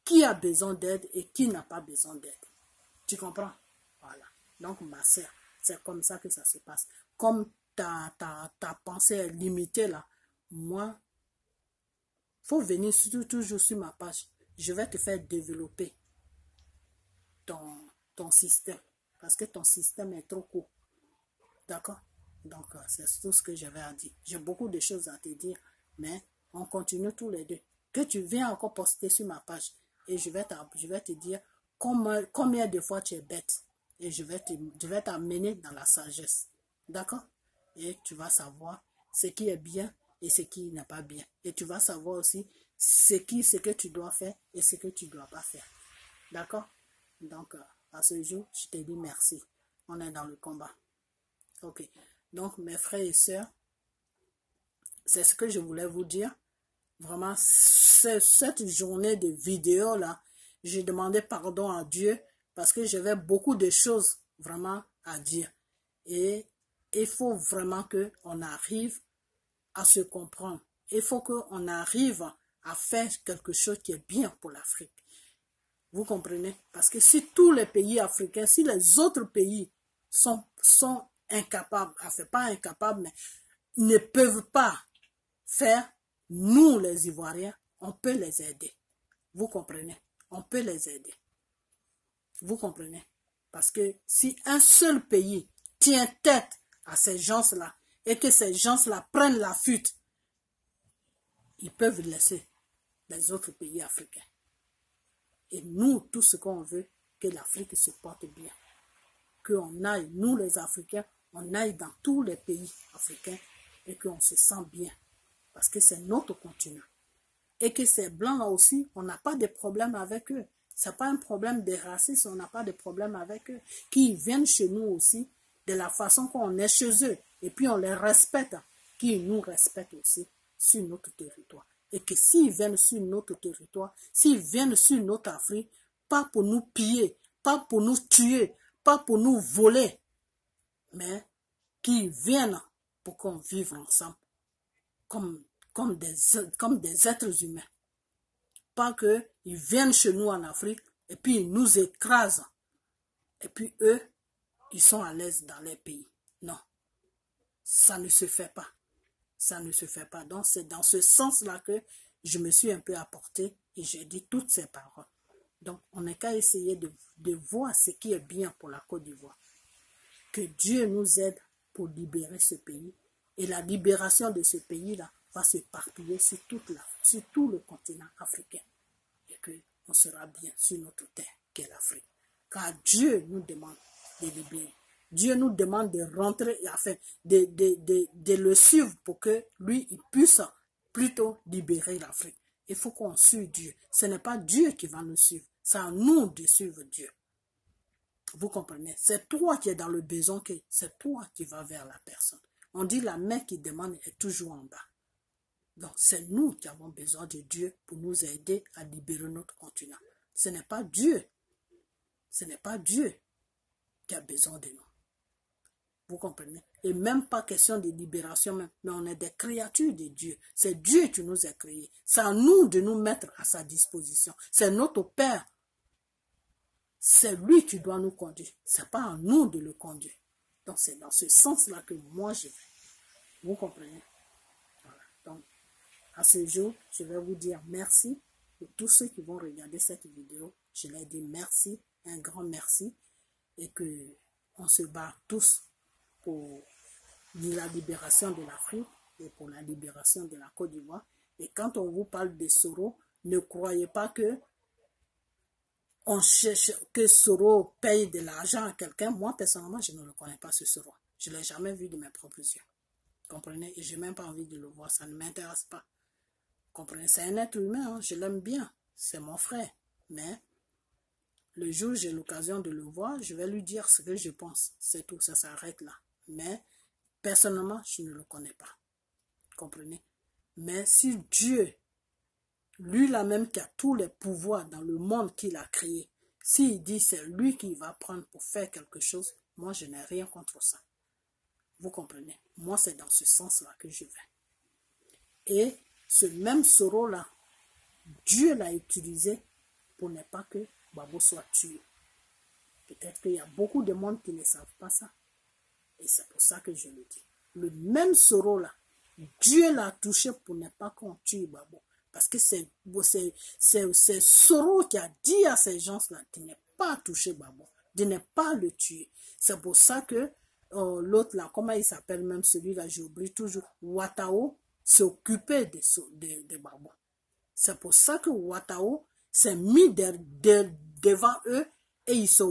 qui a besoin d'aide et qui n'a pas besoin d'aide. Tu comprends? Voilà. Donc, ma sœur, c'est comme ça que ça se passe. Comme ta pensée est limitée là, moi, faut venir toujours sur ma page. Je vais te faire développer ton système. Parce que ton système est trop court. D'accord? Donc, c'est tout ce que j'avais à dire. J'ai beaucoup de choses à te dire, mais on continue tous les deux. Que tu viens encore poster sur ma page et je vais te dire combien de fois tu es bête. Et je vais t'amener dans la sagesse. D'accord? Et tu vas savoir ce qui est bien et ce qui n'est pas bien. Et tu vas savoir aussi ce que tu dois faire et ce que tu ne dois pas faire. D'accord? Donc, à ce jour, je te dis merci. On est dans le combat. Ok. Donc, mes frères et sœurs, c'est ce que je voulais vous dire. Vraiment, cette journée de vidéo là, j'ai demandé pardon à Dieu parce que j'avais beaucoup de choses vraiment à dire. Et il faut vraiment qu'on arrive à se comprendre. Il faut qu'on arrive à faire quelque chose qui est bien pour l'Afrique. Vous comprenez? Parce que si tous les pays africains, si les autres pays sont incapables, enfin pas incapables, mais ne peuvent pas faire, nous les Ivoiriens, on peut les aider. Vous comprenez? On peut les aider. Vous comprenez? Parce que si un seul pays tient tête à ces gens-là et que ces gens-là prennent la fuite, ils peuvent laisser les autres pays africains. Et nous, tout ce qu'on veut, que l'Afrique se porte bien. Qu'on aille, nous les Africains, on aille dans tous les pays africains et qu'on se sent bien. Parce que c'est notre continent. Et que ces blancs-là aussi, on n'a pas de problème avec eux. Ce n'est pas un problème de racisme, on n'a pas de problème avec eux. Qu'ils viennent chez nous aussi, de la façon qu'on est chez eux. Et puis on les respecte, qu'ils nous respectent aussi sur notre territoire. Et que s'ils viennent sur notre territoire, s'ils viennent sur notre Afrique, pas pour nous piller, pas pour nous tuer, pas pour nous voler, mais qu'ils viennent pour qu'on vive ensemble comme des êtres humains. Pas qu'ils viennent chez nous en Afrique et puis ils nous écrasent. Et puis eux, ils sont à l'aise dans les pays. Non, ça ne se fait pas. Ça ne se fait pas. Donc c'est dans ce sens-là que je me suis un peu apporté et j'ai dit toutes ces paroles. Donc on n'est qu'à essayer de voir ce qui est bien pour la Côte d'Ivoire. Que Dieu nous aide pour libérer ce pays. Et la libération de ce pays-là va s'éparpiller sur tout le continent africain. Et qu'on sera bien sur notre terre, qu'est l'Afrique. Car Dieu nous demande de libérer. Dieu nous demande de rentrer, enfin, de le suivre pour que lui, il puisse plutôt libérer l'Afrique. Il faut qu'on suive Dieu. Ce n'est pas Dieu qui va nous suivre. C'est à nous de suivre Dieu. Vous comprenez? C'est toi qui es dans le besoin, c'est toi qui vas vers la personne. On dit la main qui demande est toujours en bas. Donc c'est nous qui avons besoin de Dieu pour nous aider à libérer notre continent. Ce n'est pas Dieu. Ce n'est pas Dieu qui a besoin de nous. Vous comprenez? Et même pas question de libération, mais on est des créatures de Dieu. C'est Dieu qui nous a créés. C'est à nous de nous mettre à sa disposition. C'est notre Père. C'est lui qui doit nous conduire. Ce n'est pas à nous de le conduire. Donc c'est dans ce sens-là que moi je vais. Vous comprenez? Voilà. Donc, à ce jour, je vais vous dire merci pour tous ceux qui vont regarder cette vidéo, je leur dis merci, un grand merci, et que on se bat tous pour la libération de l'Afrique et pour la libération de la Côte d'Ivoire. Et quand on vous parle de Soro, ne croyez pas que on cherche que Soro paye de l'argent à quelqu'un. Moi, personnellement, je ne le connais pas, ce Soro. Je ne l'ai jamais vu de mes propres yeux. Comprenez? Et je n'ai même pas envie de le voir, ça ne m'intéresse pas. Comprenez? C'est un être humain, hein? Je l'aime bien, c'est mon frère. Mais le jour où j'ai l'occasion de le voir, je vais lui dire ce que je pense. C'est tout, ça s'arrête là. Mais personnellement, je ne le connais pas. Comprenez? Mais si Dieu, lui là même qui a tous les pouvoirs dans le monde qu'il a créé, s'il dit c'est lui qui va prendre pour faire quelque chose, moi je n'ai rien contre ça. Vous comprenez? Moi c'est dans ce sens-là que je vais. Et ce même Soro-là, Dieu l'a utilisé pour ne pas que Gbagbo soit tué. Peut-être qu'il y a beaucoup de monde qui ne savent pas ça. Et c'est pour ça que je le dis. Le même Soro-là, Dieu l'a touché pour ne pas qu'on tue Gbagbo. Parce que c'est Soro qui a dit à ces gens-là de ne pas toucher Gbagbo, de ne pas le tuer. C'est pour ça que l'autre là, comment il s'appelle même celui-là, j'oublie toujours, Ouattao s'occupait de Gbagbo. C'est pour ça que Ouattao s'est mis devant eux et ils sont